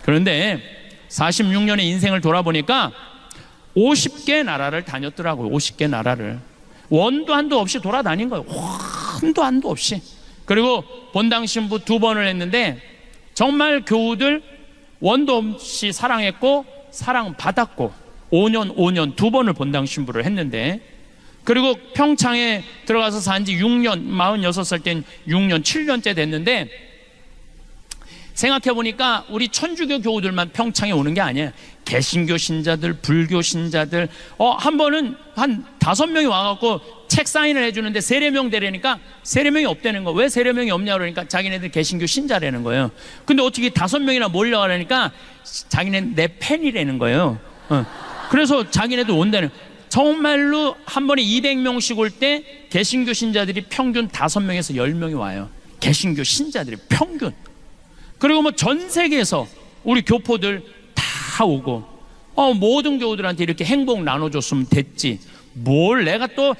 그런데 46년의 인생을 돌아보니까 50개 나라를 다녔더라고요. 50개 나라를. 원도 한도 없이 돌아다닌 거예요. 한도 한도 없이. 그리고 본당 신부 2번을 했는데 정말 교우들 원도 없이 사랑했고 사랑받았고 5년 2번을 본당 신부를 했는데, 그리고 평창에 들어가서 산지 6년, 46살 땐 6년, 7년째 됐는데, 생각해보니까 우리 천주교 교우들만 평창에 오는 게 아니에요. 개신교 신자들, 불교 신자들, 한 번은 한 5명이 와갖고 책 사인을 해주는데 세례명 되려니까 세례명이 없다는 거. 왜 세례명이 없냐 그러니까 자기네들 개신교 신자라는 거예요. 근데 어떻게 5명이나 몰려가려니까 자기네 내 팬이라는 거예요. 그래서 자기네도 온다는. 정말로 한 번에 200명씩 올 때 개신교 신자들이 평균 5명에서 10명이 와요. 개신교 신자들이 평균. 그리고 뭐 전 세계에서 우리 교포들 다 오고, 모든 교우들한테 이렇게 행복 나눠줬으면 됐지. 뭘 내가 또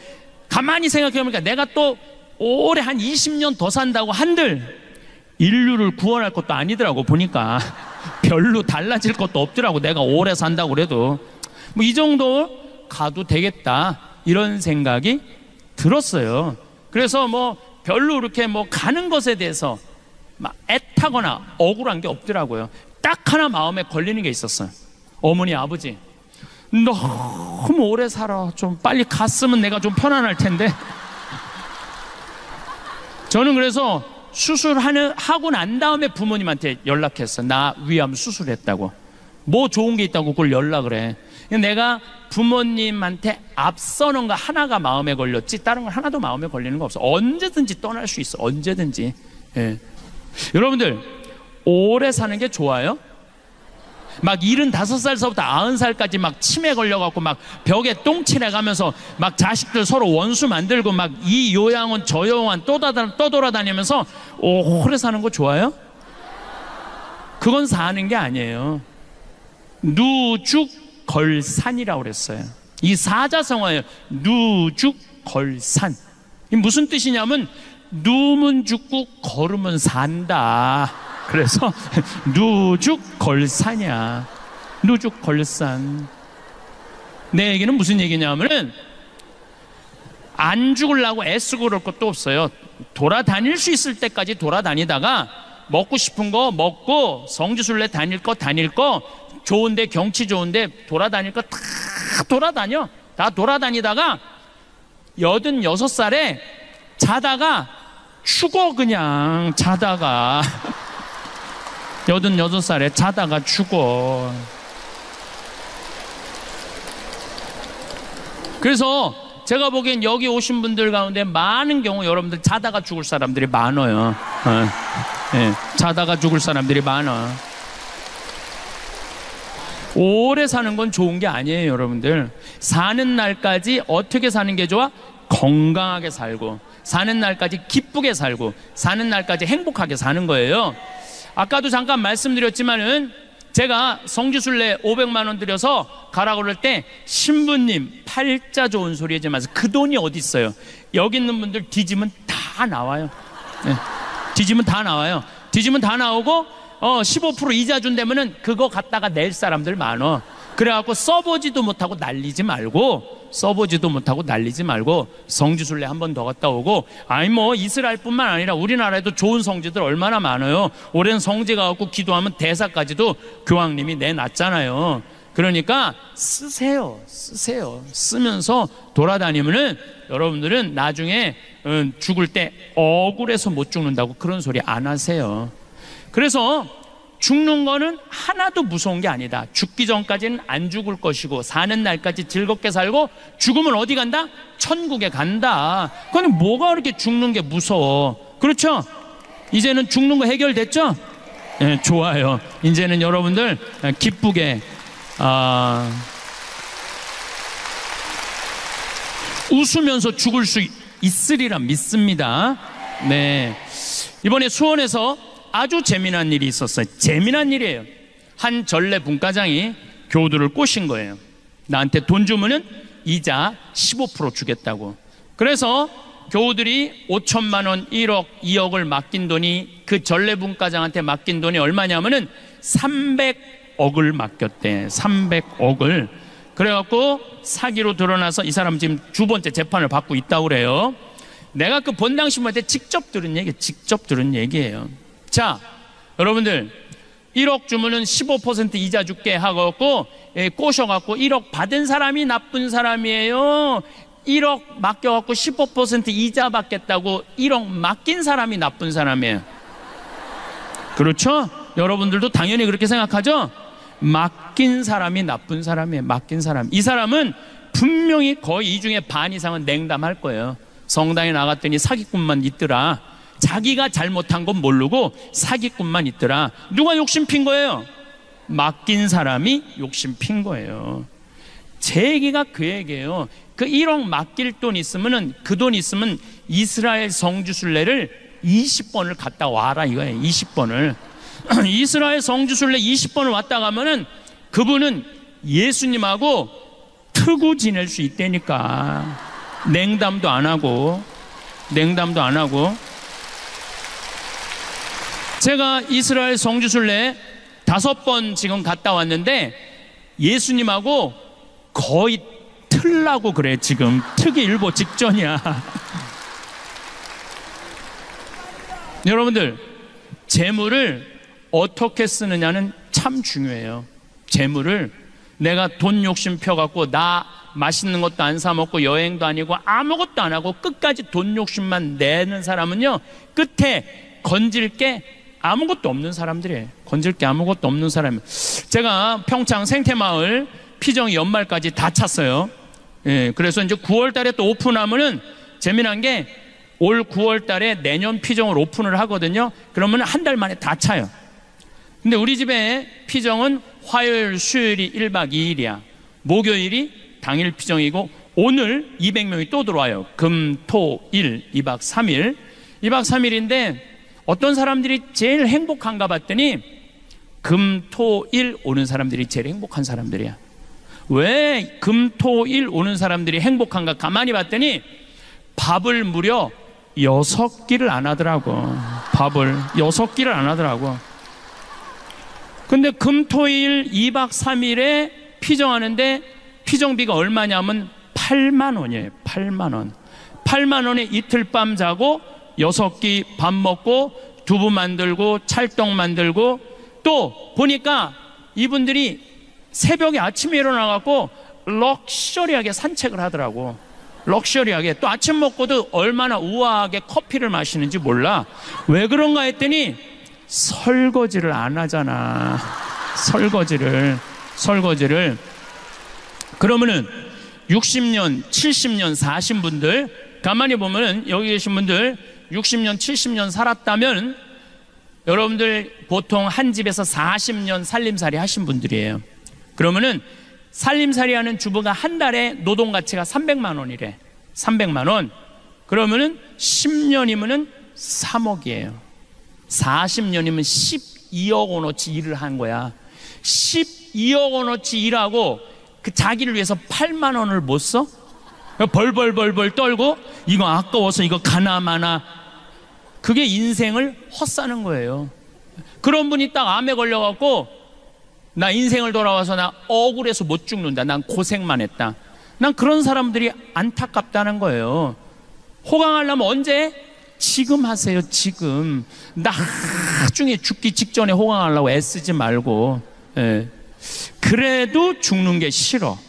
가만히 생각해보니까 내가 또 오래 한 20년 더 산다고 한들 인류를 구원할 것도 아니더라고. 보니까 별로 달라질 것도 없더라고. 내가 오래 산다고 그래도 뭐 이 정도 가도 되겠다, 이런 생각이 들었어요. 그래서 뭐 별로 이렇게 뭐 가는 것에 대해서 막 애타거나 억울한 게 없더라고요. 딱 하나 마음에 걸리는 게 있었어요. 어머니 아버지 너무 오래 살아, 좀 빨리 갔으면 내가 좀 편안할 텐데. 저는 그래서 수술하고 난 다음에 부모님한테 연락했어. 나 위암 수술했다고. 뭐 좋은 게 있다고 그걸 연락을 해. 내가 부모님한테 앞서는 거 하나가 마음에 걸렸지 다른 건 하나도 마음에 걸리는 거 없어. 언제든지 떠날 수 있어. 언제든지. 예. 여러분들 오래 사는 게 좋아요? 막 75살서부터 90살까지 막 치매 걸려갖고 막 벽에 똥칠해가면서 막 자식들 서로 원수 만들고 막 이 요양원 저 요양원 떠돌아다니면서 오래 사는 거 좋아요? 그건 사는 게 아니에요. 누죽걸산이라고 그랬어요. 이 사자성어예요. 누죽걸산. 이 무슨 뜻이냐면 누우면 죽고 걸으면 산다. 그래서 누죽걸산이야. 누죽걸산. 내 얘기는 무슨 얘기냐면은 안 죽으려고 애쓰고 그럴 것도 없어요. 돌아다닐 수 있을 때까지 돌아다니다가 먹고 싶은 거 먹고 성지순례 다닐 거 좋은데 경치 좋은데 돌아다닐 거 다 돌아다녀. 다 돌아다니다가 86살에 자다가 죽어. 그냥 자다가 86살에 자다가 죽어. 그래서 제가 보기엔 여기 오신 분들 가운데 많은 경우 여러분들 자다가 죽을 사람들이 많아요. 네, 자다가 죽을 사람들이 많아. 오래 사는 건 좋은 게 아니에요. 여러분들 사는 날까지 어떻게 사는 게 좋아? 건강하게 살고, 사는 날까지 기쁘게 살고, 사는 날까지 행복하게 사는 거예요. 아까도 잠깐 말씀드렸지만은 제가 성지순례 500만 원 들여서 가라고 그럴 때 신부님 팔자 좋은 소리 하지 마세요. 그 돈이 어디 있어요? 여기 있는 분들 뒤지면 다 나와요. 네. 뒤지면 다 나와요. 뒤지면 다 나오고 15% 이자 준다면은 그거 갖다가 낼 사람들 많어. 그래갖고 써보지도 못하고 날리지 말고 성지순례 한 번 더 갔다 오고. 아니 뭐 이스라엘뿐만 아니라 우리나라에도 좋은 성지들 얼마나 많아요. 오랜 성지 가갖고 기도하면 대사까지도 교황님이 내놨잖아요. 그러니까 쓰세요. 쓰면서 돌아다니면은 여러분들은 나중에 죽을 때 억울해서 못 죽는다고 그런 소리 안 하세요. 그래서 죽는 거는 하나도 무서운 게 아니다. 죽기 전까지는 안 죽을 것이고 사는 날까지 즐겁게 살고 죽으면 어디 간다? 천국에 간다. 그건 뭐가 그렇게 죽는 게 무서워? 그렇죠? 이제는 죽는 거 해결됐죠? 네, 좋아요. 이제는 여러분들 기쁘게 웃으면서 죽을 수 있으리라 믿습니다. 네, 이번에 수원에서 아주 재미난 일이 있었어요. 재미난 일이에요. 한 전례 분과장이 교우들을 꼬신 거예요. 나한테 돈 주면은 이자 15% 주겠다고. 그래서 교우들이 5천만 원, 1억, 2억을 맡긴 돈이, 그 전례 분과장한테 맡긴 돈이 얼마냐면은 300억을 맡겼대. 300억을. 그래갖고 사기로 드러나서 이 사람 지금 두 번째 재판을 받고 있다고 그래요. 내가 그 본당 신부한테 직접 들은 얘기예요. 자, 여러분들 1억 주면은 15% 이자 줄게 하고 꼬셔갖고 1억 받은 사람이 나쁜 사람이에요. 1억 맡겨갖고 15% 이자 받겠다고 1억 맡긴 사람이 나쁜 사람이에요. 그렇죠? 여러분들도 당연히 그렇게 생각하죠? 맡긴 사람이 나쁜 사람이에요. 맡긴 사람. 이 사람은 분명히 거의 이 중에 반 이상은 냉담할 거예요. 성당에 나갔더니 사기꾼만 있더라. 자기가 잘못한 건 모르고 사기꾼만 있더라. 누가 욕심 핀 거예요? 맡긴 사람이 욕심 핀 거예요. 제 얘기가 그 얘기예요. 그 1억 맡길 돈 있으면은, 그 돈 있으면 이스라엘 성지순례를 20번을 갔다 와라 이거예요. 20번을. 이스라엘 성지순례 20번을 왔다 가면은 그분은 예수님하고 트고 지낼 수 있다니까. 냉담도 안 하고. 제가 이스라엘 성지순례 5번 지금 갔다 왔는데 예수님하고 거의 틀라고 그래. 지금 트기 일보 직전이야. 여러분들, 재물을 어떻게 쓰느냐는 참 중요해요. 재물을 내가 돈 욕심 펴갖고 나 맛있는 것도 안 사 먹고 여행도 아니고 아무것도 안 하고 끝까지 돈 욕심만 내는 사람은요, 끝에 건질 게 아무것도 없는 사람들이에요. 건질 게 아무것도 없는 사람. 제가 평창 생태마을 피정 연말까지 다 찼어요. 예, 그래서 이제 9월 달에 또 오픈하면은 재미난 게 올 9월 달에 내년 피정을 오픈을 하거든요. 그러면 한 달 만에 다 차요. 근데 우리 집에 피정은 화요일, 수요일이 1박 2일이야. 목요일이 당일 피정이고 오늘 200명이 또 들어와요. 금, 토, 일, 2박 3일. 2박 3일인데 어떤 사람들이 제일 행복한가 봤더니 금, 토, 일 오는 사람들이 제일 행복한 사람들이야. 왜 금, 토, 일 오는 사람들이 행복한가 가만히 봤더니 밥을 무려 6끼를 안 하더라고. 밥을 6끼를 안 하더라고. 근데 금, 토, 일 2박 3일에 피정하는데 피정비가 얼마냐면 8만 원이에요. 8만 원. 8만 원에 이틀 밤 자고 6끼 밥 먹고 두부 만들고 찰떡 만들고 또 보니까 이분들이 새벽에 아침에 일어나갖고 럭셔리하게 산책을 하더라고. 럭셔리하게. 또 아침 먹고도 얼마나 우아하게 커피를 마시는지 몰라. 왜 그런가 했더니 설거지를 안 하잖아. 설거지를. 그러면은 60년, 70년 사신 분들, 가만히 보면은 여기 계신 분들 60년, 70년 살았다면 여러분들 보통 한 집에서 40년 살림살이 하신 분들이에요. 그러면은 살림살이 하는 주부가 한 달에 노동 가치가 300만 원이래. 300만 원. 그러면은 10년이면은 3억이에요. 40년이면 12억 원어치 일을 한 거야. 12억 원어치 일하고 그 자기를 위해서 8만 원을 못 써? 벌벌 떨고 이거 아까워서 이거 가나마나. 그게 인생을 헛사는 거예요. 그런 분이 딱 암에 걸려갖고 나 인생을 돌아와서 나 억울해서 못 죽는다. 난 고생만 했다. 난 그런 사람들이 안타깝다는 거예요. 호강하려면 언제? 지금 하세요. 지금. 나중에 죽기 직전에 호강하려고 애쓰지 말고. 예. 그래도 죽는 게 싫어.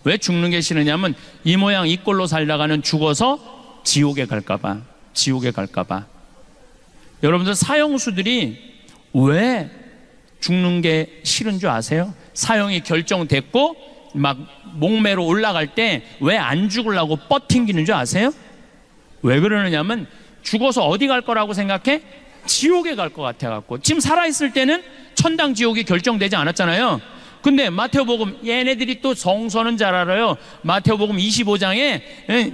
왜 죽는 게 싫으냐면 이 모양 이 꼴로 살다가는 죽어서 지옥에 갈까봐. 여러분들 사형수들이 왜 죽는 게 싫은 줄 아세요? 사형이 결정됐고 막 목매로 올라갈 때 왜 안 죽으려고 뻗팅기는 줄 아세요? 왜 그러느냐면 죽어서 어디 갈 거라고 생각해? 지옥에 갈 것 같아갖고. 지금 살아있을 때는 천당 지옥이 결정되지 않았잖아요. 근데 마태복음, 얘네들이 또 성서는 잘 알아요. 마태복음 25장에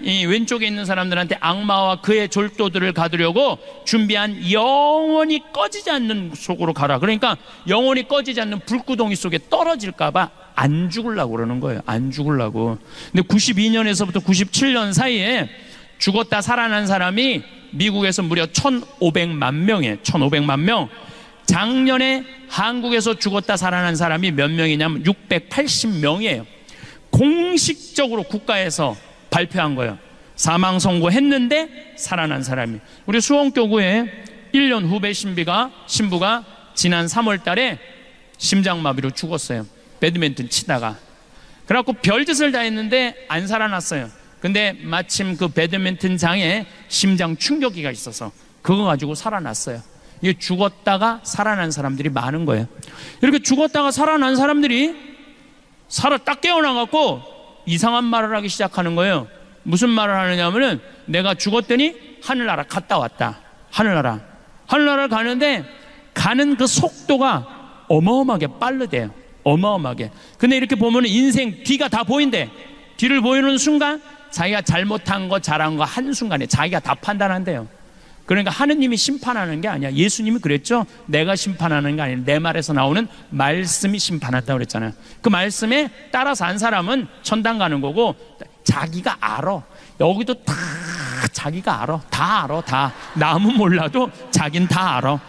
이 왼쪽에 있는 사람들한테 악마와 그의 졸도들을 가두려고 준비한 영원히 꺼지지 않는 속으로 가라. 그러니까 영원히 꺼지지 않는 불구덩이 속에 떨어질까봐 안 죽으려고 그러는 거예요. 안 죽으려고. 근데 92년에서부터 97년 사이에 죽었다 살아난 사람이 미국에서 무려 1,500만 명이에요. 1,500만 명. 작년에 한국에서 죽었다 살아난 사람이 몇 명이냐면 680명이에요. 공식적으로 국가에서 발표한 거예요. 사망 선고했는데 살아난 사람이. 우리 수원교구에 1년 후배 신부가 지난 3월 달에 심장마비로 죽었어요. 배드민턴 치다가. 그래갖고 별짓을 다 했는데 안 살아났어요. 근데 마침 그 배드민턴장에 심장 충격기가 있어서 그거 가지고 살아났어요. 이게 죽었다가 살아난 사람들이 많은 거예요. 이렇게 죽었다가 살아난 사람들이 딱 깨어나갖고 이상한 말을 하기 시작하는 거예요. 무슨 말을 하느냐면은 내가 죽었더니 하늘나라 갔다 왔다. 하늘나라를 가는데 가는 그 속도가 어마어마하게 빠르대요. 어마어마하게. 근데 이렇게 보면 인생 뒤가 다 보인대. 뒤를 보이는 순간 자기가 잘못한 거 잘한 거 한순간에 자기가 다 판단한대요. 그러니까 하느님이 심판하는 게 아니야. 예수님이 그랬죠. 내가 심판하는 게 아니라 내 말에서 나오는 말씀이 심판한다고 그랬잖아요. 그 말씀에 따라서 한 사람은 천당 가는 거고, 자기가 알아. 여기도 다 자기가 알아. 다 알아. 다. 남은 몰라도 자긴 다 알아.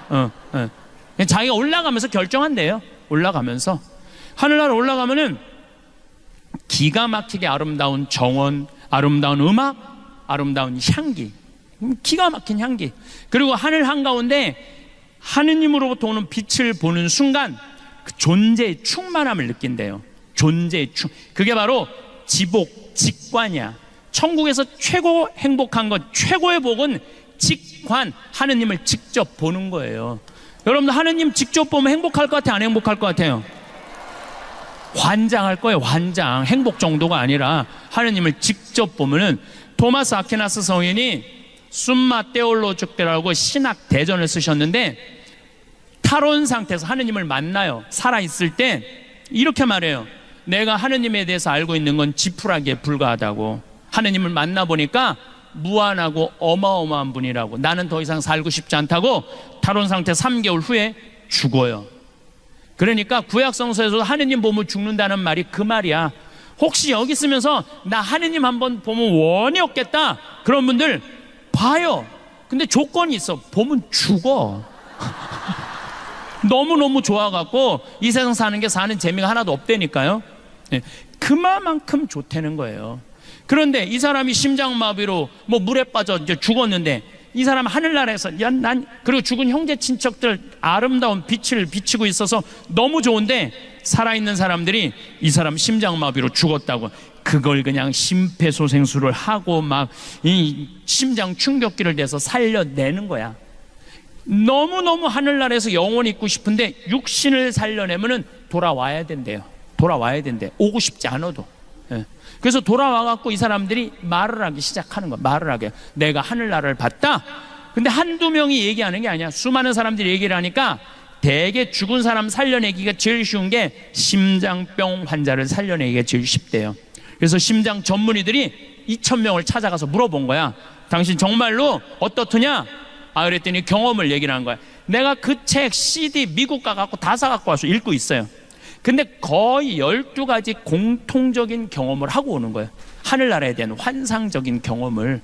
자기가 올라가면서 결정한대요. 올라가면서. 하늘나라 올라가면은 기가 막히게 아름다운 정원, 아름다운 음악, 아름다운 향기, 기가 막힌 향기. 그리고 하늘 한가운데 하느님으로부터 오는 빛을 보는 순간 그 존재의 충만함을 느낀대요. 존재의 그게 바로 지복, 직관이야. 천국에서 최고 행복한 것, 최고의 복은 직관, 하느님을 직접 보는 거예요. 여러분들 하느님 직접 보면 행복할 것 같아요? 안 행복할 것 같아요? 환장할 거예요. 환장. 행복 정도가 아니라 하느님을 직접 보면은, 토마스 아퀴나스 성인이 숨마 테올로죽대라고 신학 대전을 쓰셨는데, 탈원 상태에서 하느님을 만나요. 살아있을 때 이렇게 말해요. 내가 하느님에 대해서 알고 있는 건 지푸라기에 불과하다고. 하느님을 만나보니까 무한하고 어마어마한 분이라고. 나는 더 이상 살고 싶지 않다고 탈원 상태 3개월 후에 죽어요. 그러니까 구약성서에서도 하느님 보면 죽는다는 말이 그 말이야. 혹시 여기 있으면서 나 하느님 한번 보면 원이 없겠다, 그런 분들 봐요. 근데 조건이 있어. 보면 죽어. 너무너무 좋아갖고 이 세상 사는 게 사는 재미가 하나도 없다니까요. 그만큼 좋다는 거예요. 그런데 이 사람이 심장마비로 뭐 물에 빠져 이제 죽었는데, 이 사람 하늘나라에서 그리고 죽은 형제 친척들 아름다운 빛을 비치고 있어서 너무 좋은데, 살아있는 사람들이 이 사람 심장마비로 죽었다고 그걸 그냥 심폐소생술을 하고 막 이 심장 충격기를 대서 살려내는 거야. 너무너무 하늘나라에서 영원히 있고 싶은데 육신을 살려내면은 돌아와야 된대요. 돌아와야 된대. 오고 싶지 않아도. 그래서 돌아와갖고 이 사람들이 말을 하기 시작하는 거야. 말을 하게. 내가 하늘나라를 봤다. 근데 한두 명이 얘기하는 게 아니야. 수많은 사람들이 얘기를 하니까 대개 죽은 사람 살려내기가 제일 쉬운 게 심장병 환자를 살려내기가 제일 쉽대요. 그래서 심장 전문의들이 2,000명을 찾아가서 물어본 거야. 당신 정말로 어떻더냐? 그랬더니 경험을 얘기를 한 거야. 내가 그 책 CD 미국 가갖고 다 사갖고 와서 읽고 있어요. 근데 거의 12가지 공통적인 경험을 하고 오는 거예요. 하늘나라에 대한 환상적인 경험을.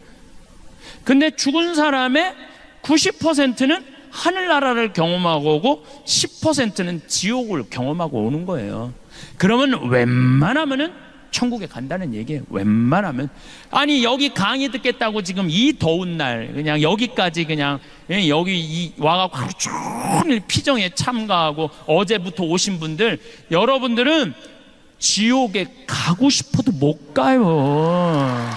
근데 죽은 사람의 90%는 하늘나라를 경험하고 오고 10%는 지옥을 경험하고 오는 거예요. 그러면 웬만하면은 천국에 간다는 얘기예요. 웬만하면. 아니 여기 강의 듣겠다고 지금 이 더운 날 그냥 여기까지 그냥 여기 와가지고 하루 종일 피정에 참가하고 어제부터 오신 분들, 여러분들은 지옥에 가고 싶어도 못 가요.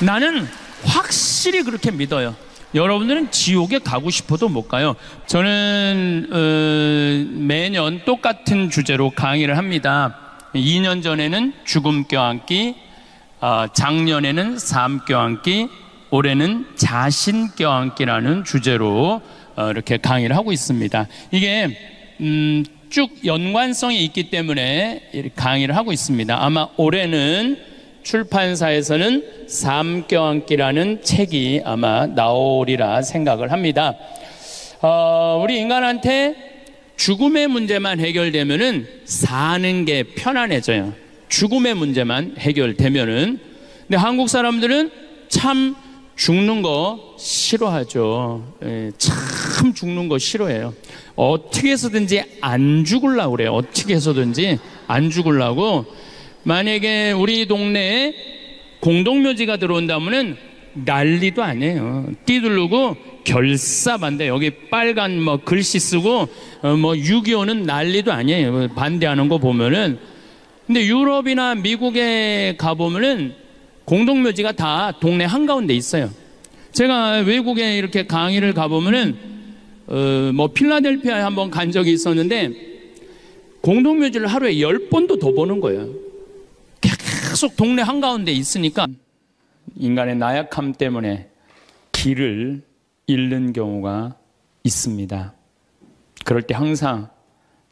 나는 확실히 그렇게 믿어요. 여러분들은 지옥에 가고 싶어도 못 가요. 저는 매년 똑같은 주제로 강의를 합니다. 2년 전에는 죽음 껴안기, 작년에는 삶 껴안기, 올해는 자신 껴안기라는 주제로 이렇게 강의를 하고 있습니다. 이게 쭉 연관성이 있기 때문에 이렇게 강의를 하고 있습니다. 아마 올해는 출판사에서는 삶 껴안기라는 책이 아마 나오리라 생각을 합니다. 우리 인간한테 죽음의 문제만 해결되면은 사는 게 편안해져요. 죽음의 문제만 해결되면은. 근데 한국 사람들은 참 죽는 거 싫어하죠. 참 죽는 거 싫어해요. 어떻게 해서든지 안 죽으려고 그래요. 어떻게 해서든지 안 죽으려고. 만약에 우리 동네에 공동묘지가 들어온다면은 난리도 아니에요. 띠두르고 결사반대. 여기 빨간 뭐 글씨 쓰고 뭐 6.25는 난리도 아니에요. 반대하는 거 보면은. 근데 유럽이나 미국에 가보면은 공동묘지가 다 동네 한가운데 있어요. 제가 외국에 이렇게 강의를 가보면은 뭐 필라델피아에 한번 간 적이 있었는데 공동묘지를 하루에 10번도 더 보는 거예요. 계속 동네 한가운데 있으니까 인간의 나약함 때문에 길을 잃는 경우가 있습니다. 그럴 때 항상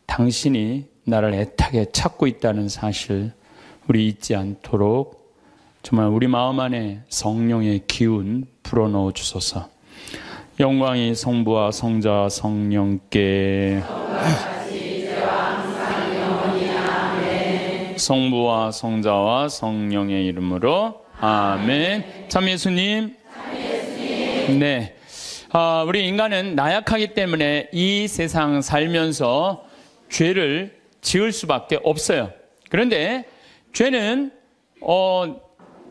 당신이 나를 애타게 찾고 있다는 사실 우리 잊지 않도록 정말 우리 마음 안에 성령의 기운 불어넣어 주소서. 영광이 성부와 성자와 성령께 성부와 성자와 성령의 이름으로 아멘. 참 예수님. 네. 우리 인간은 나약하기 때문에 이 세상 살면서 죄를 지을 수밖에 없어요. 그런데 죄는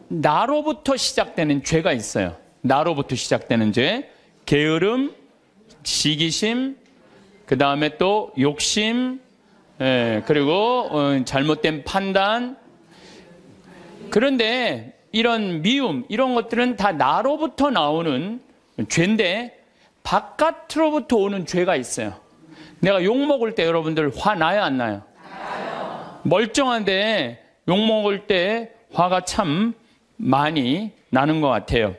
나로부터 시작되는 죄가 있어요. 나로부터 시작되는 죄, 게으름, 시기심, 그 다음에 또 욕심, 그리고 잘못된 판단. 그런데 이런 미움, 이런 것들은 다 나로부터 나오는 죄인데 바깥으로부터 오는 죄가 있어요. 내가 욕먹을 때 여러분들 화 나요, 안 나요? 멀쩡한데 욕먹을 때 화가 참 많이 나는 것 같아요.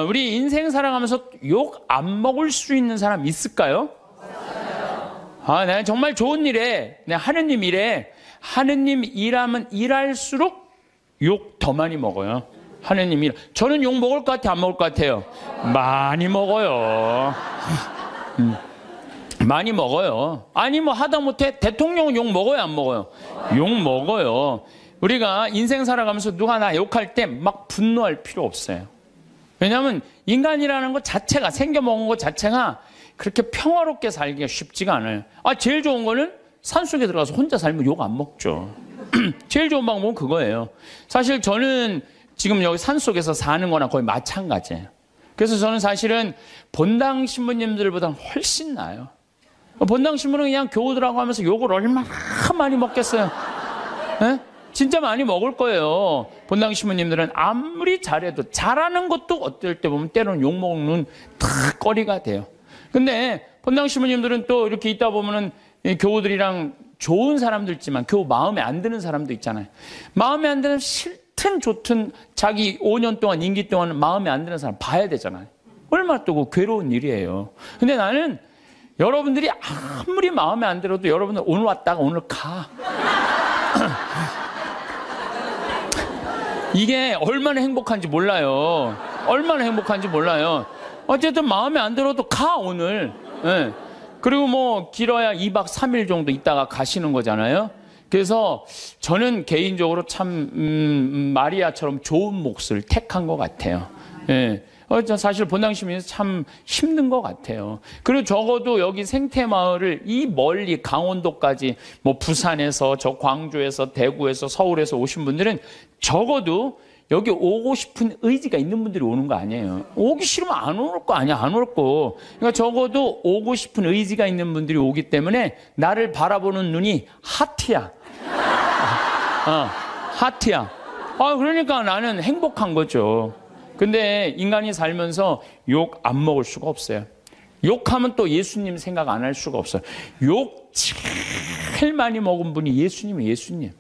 우리 인생 살아가면서 욕 안 먹을 수 있는 사람 있을까요? 내가 정말 좋은 일에, 내가 하느님 일에, 하느님 일하면 일할수록 욕 더 많이 먹어요. 하느님 일. 저는 욕 먹을 것 같아요, 안 먹을 것 같아요? 많이 먹어요. 많이 먹어요. 아니 뭐 하다못해 대통령은 욕 먹어요, 안 먹어요? 욕 먹어요. 우리가 인생 살아가면서 누가 나 욕할 때 막 분노할 필요 없어요. 왜냐하면 인간이라는 것 자체가, 생겨먹은 것 자체가 그렇게 평화롭게 살기가 쉽지가 않아요. 제일 좋은 거는 산속에 들어가서 혼자 살면 욕 안 먹죠. 제일 좋은 방법은 그거예요. 사실 저는 지금 여기 산속에서 사는 거나 거의 마찬가지예요. 그래서 저는 사실은 본당 신부님들보다 훨씬 나아요. 본당 신부는 그냥 교우들하고 하면서 욕을 얼마나 많이 먹겠어요. 네? 진짜 많이 먹을 거예요. 본당 신부님들은 아무리 잘해도, 잘하는 것도 어떨 때 보면 때로는 욕먹는 탁 거리가 돼요. 근데 본당 신부님들은 또 이렇게 있다 보면은 교우들이랑 좋은 사람도 있지만 교우 마음에 안 드는 사람도 있잖아요. 마음에 안 드는, 싫든 좋든 자기 5년 동안 임기 동안 마음에 안 드는 사람 봐야 되잖아요. 얼마나 또 괴로운 일이에요. 근데 나는 여러분들이 아무리 마음에 안 들어도 여러분들 오늘 왔다가 오늘 가. 이게 얼마나 행복한지 몰라요. 얼마나 행복한지 몰라요. 어쨌든 마음에 안 들어도 가, 오늘. 네. 그리고 뭐 길어야 2박 3일 정도 있다가 가시는 거잖아요. 그래서 저는 개인적으로 참 마리아처럼 좋은 몫을 택한 것 같아요. 네. 사실 본당시민에서 참 힘든 것 같아요. 그리고 적어도 여기 생태마을을 이 멀리 강원도까지 뭐 부산에서, 저 광주에서, 대구에서, 서울에서 오신 분들은 적어도 여기 오고 싶은 의지가 있는 분들이 오는 거 아니에요. 오기 싫으면 안 올 거 아니야, 안 올 거. 그러니까 적어도 오고 싶은 의지가 있는 분들이 오기 때문에 나를 바라보는 눈이 하트야. 하트야. 그러니까 나는 행복한 거죠. 근데 인간이 살면서 욕 안 먹을 수가 없어요. 욕하면 또 예수님 생각 안 할 수가 없어요. 욕 제일 많이 먹은 분이 예수님이에요, 예수님.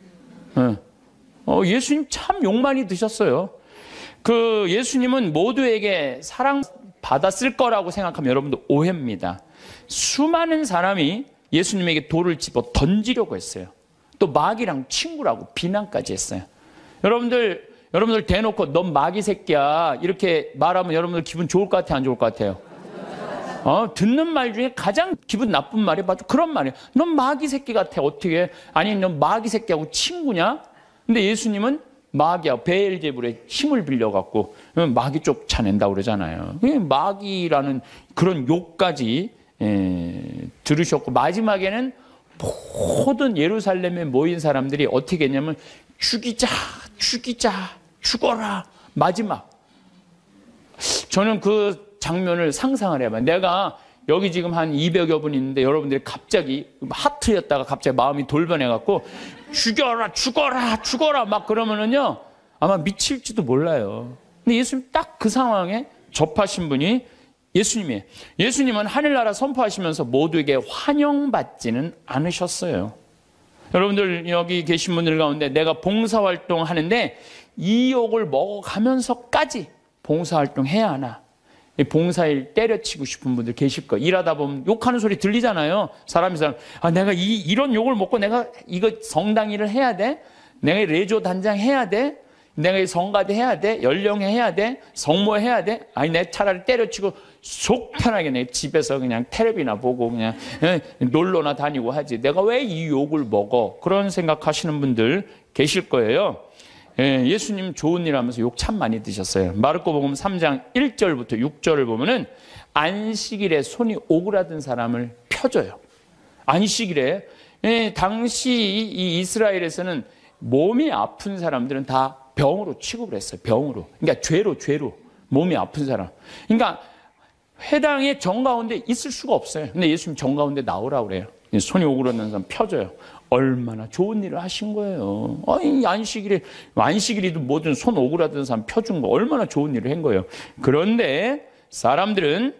예수님 참 욕 많이 드셨어요. 그 예수님은 모두에게 사랑받았을 거라고 생각하면 여러분들 오해입니다. 수많은 사람이 예수님에게 돌을 집어 던지려고 했어요. 또 마귀랑 친구라고 비난까지 했어요. 여러분들 대놓고 넌 마귀 새끼야 이렇게 말하면 여러분들 기분 좋을 것 같아요, 안 좋을 것 같아요? 듣는 말 중에 가장 기분 나쁜 말이 바로 그런 말이에요. 넌 마귀 새끼 같아, 어떻게? 아니 넌 마귀 새끼하고 친구냐? 근데 예수님은 마귀하고 베엘제불의 힘을 빌려갖고 마귀 쫓아낸다고 그러잖아요. 마귀라는 그런 욕까지 들으셨고, 마지막에는 모든 예루살렘에 모인 사람들이 어떻게 했냐면 죽이자, 죽어라. 마지막. 저는 그 장면을 상상을 해봐요. 내가 여기 지금 한 200여 분 있는데 여러분들이 갑자기 하트였다가 갑자기 마음이 돌변해갖고 죽어라 막 그러면은요 아마 미칠지도 몰라요. 근데 예수님 딱 그 상황에 접하신 분이 예수님이에요. 예수님은 하늘나라 선포하시면서 모두에게 환영받지는 않으셨어요. 여러분들 여기 계신 분들 가운데 내가 봉사활동 하는데 이 욕을 먹어가면서까지 봉사활동 해야 하나? 봉사일 때려치고 싶은 분들 계실 거예요. 일하다 보면 욕하는 소리 들리잖아요. 사람이 내가 이런 욕을 먹고 내가 이거 성당 일을 해야 돼? 내가 레조 단장 해야 돼? 내가 성가대 해야 돼? 연령회 해야 돼? 성모 해야 돼? 아니 내 차라리 때려치고 속 편하게 내 집에서 그냥 텔레비나 보고 그냥 놀러나 다니고 하지. 내가 왜 이 욕을 먹어? 그런 생각하시는 분들 계실 거예요. 예수님 좋은 일 하면서 욕 참 많이 드셨어요. 마르코복음 3장 1절부터 6절을 보면은 안식일에 손이 오그라든 사람을 펴줘요. 안식일에 당시 이 이스라엘에서는 몸이 아픈 사람들은 다 병으로 취급을 했어요. 병으로. 그러니까 죄로 몸이 아픈 사람. 그러니까 회당의 정가운데 있을 수가 없어요. 근데 예수님 정가운데 나오라고 그래요. 손이 오그라든 사람 펴줘요. 얼마나 좋은 일을 하신 거예요. 아니, 안식일이도 뭐든 손 오그라든 사람 펴준 거 얼마나 좋은 일을 한 거예요. 그런데 사람들은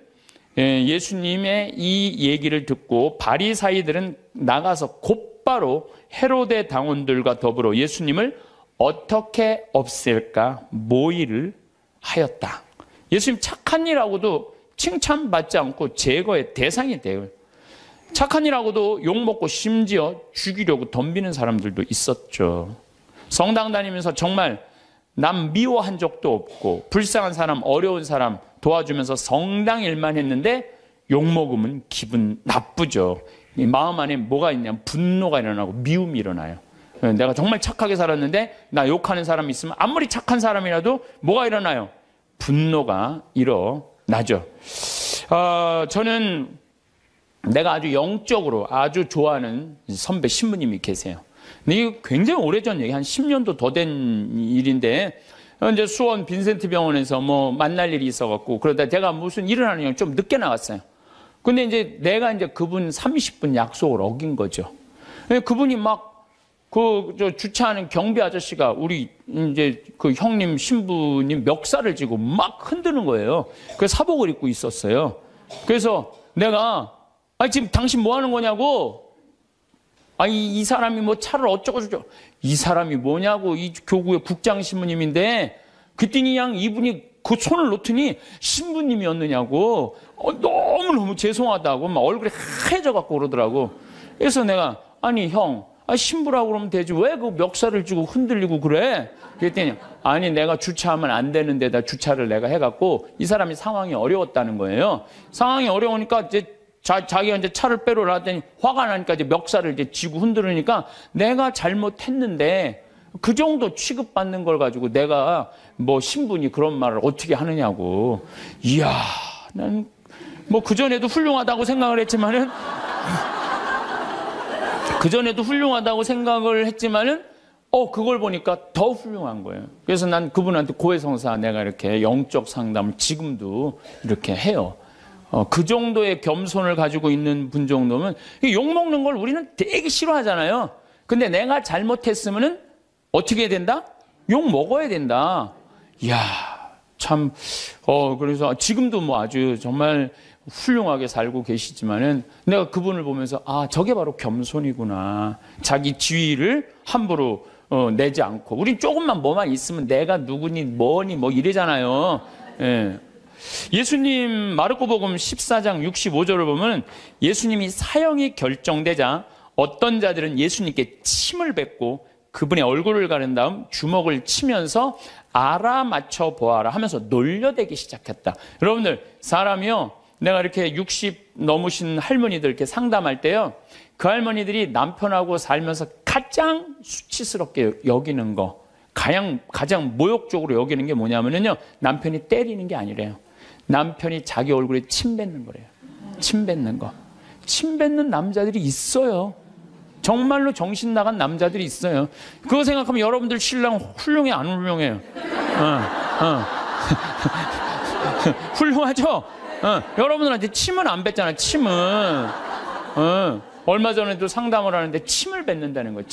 예수님의 이 얘기를 듣고 바리사이들은 나가서 곧바로 헤로데 당원들과 더불어 예수님을 어떻게 없앨까 모의를 하였다. 예수님 착한 일하고도 칭찬받지 않고 제거의 대상이 돼요. 착한 일하고도 욕먹고 심지어 죽이려고 덤비는 사람들도 있었죠. 성당 다니면서 정말 남 미워한 적도 없고 불쌍한 사람, 어려운 사람 도와주면서 성당 일만 했는데 욕먹으면 기분 나쁘죠. 이 마음 안에 뭐가 있냐면 분노가 일어나고 미움이 일어나요. 내가 정말 착하게 살았는데 나 욕하는 사람이 있으면 아무리 착한 사람이라도 뭐가 일어나요? 분노가 일어나죠. 저는 내가 아주 영적으로 아주 좋아하는 선배 신부님이 계세요. 근데 이게 굉장히 오래전 얘기, 한 10년도 더 된 일인데, 이제 수원 빈센트 병원에서 뭐 만날 일이 있어갖고, 그러다 제가 무슨 일을 하느냐 좀 늦게 나갔어요. 근데 이제 내가 이제 그분 30분 약속을 어긴 거죠. 그분이 막, 주차하는 경비 아저씨가 우리 이제 그 형님 신부님 멱살을 쥐고 막 흔드는 거예요. 그래서 사복을 입고 있었어요. 그래서 내가 지금 당신 뭐 하는 거냐고. 이 사람이 뭐 차를 어쩌고저쩌고. 이 사람이 뭐냐고. 이 교구의 국장 신부님인데, 그랬더니 그냥 이분이 그 손을 놓더니 신부님이었느냐고. 너무너무 죄송하다고. 막 얼굴이 하얘져갖고 그러더라고. 그래서 내가, 형, 신부라고 그러면 되지. 왜 그 멱살을 쥐고 흔들리고 그래? 그랬더니, 내가 주차하면 안 되는 데다 주차를 내가 해갖고, 이 사람이 상황이 어려웠다는 거예요. 상황이 어려우니까 이제 자기가 이제 차를 빼러 나왔더니 화가 나니까 이제 멱살을 이제 쥐고 흔들으니까 내가 잘못했는데 그 정도 취급받는 걸 가지고 내가 뭐 신분이 그런 말을 어떻게 하느냐고. 이야, 난 뭐 그전에도 훌륭하다고 생각을 했지만은 그걸 보니까 더 훌륭한 거예요. 그래서 난 그분한테 고해성사 내가 이렇게 영적 상담을 지금도 이렇게 해요. 그 정도의 겸손을 가지고 있는 분 정도면, 욕먹는 걸 우리는 되게 싫어하잖아요. 근데 내가 잘못했으면은 어떻게 해야 된다? 욕 먹어야 된다. 이야, 참, 그래서 지금도 뭐 아주 정말 훌륭하게 살고 계시지만은 내가 그분을 보면서, 저게 바로 겸손이구나. 자기 지위를 함부로 내지 않고. 우린 조금만 뭐만 있으면 내가 누구니 뭐니 뭐 이래잖아요. 예. 예수님 마르코복음 14장 65절을 보면 예수님이 사형이 결정되자 어떤 자들은 예수님께 침을 뱉고 그분의 얼굴을 가른 다음 주먹을 치면서 알아맞혀 보아라 하면서 놀려대기 시작했다. 여러분들, 사람이요, 내가 이렇게 60 넘으신 할머니들 이렇게 상담할 때요, 그 할머니들이 남편하고 살면서 가장 수치스럽게 여기는 거, 가장 모욕적으로 여기는 게 뭐냐면요, 남편이 때리는 게 아니래요. 남편이 자기 얼굴에 침 뱉는 거래요. 침 뱉는 거. 침 뱉는 남자들이 있어요. 정말로 정신 나간 남자들이 있어요. 그거 생각하면 여러분들 신랑 훌륭해, 안 훌륭해요? 훌륭하죠? 여러분들한테 침은 안 뱉잖아, 침은. 얼마 전에도 상담을 하는데 침을 뱉는다는 거예요.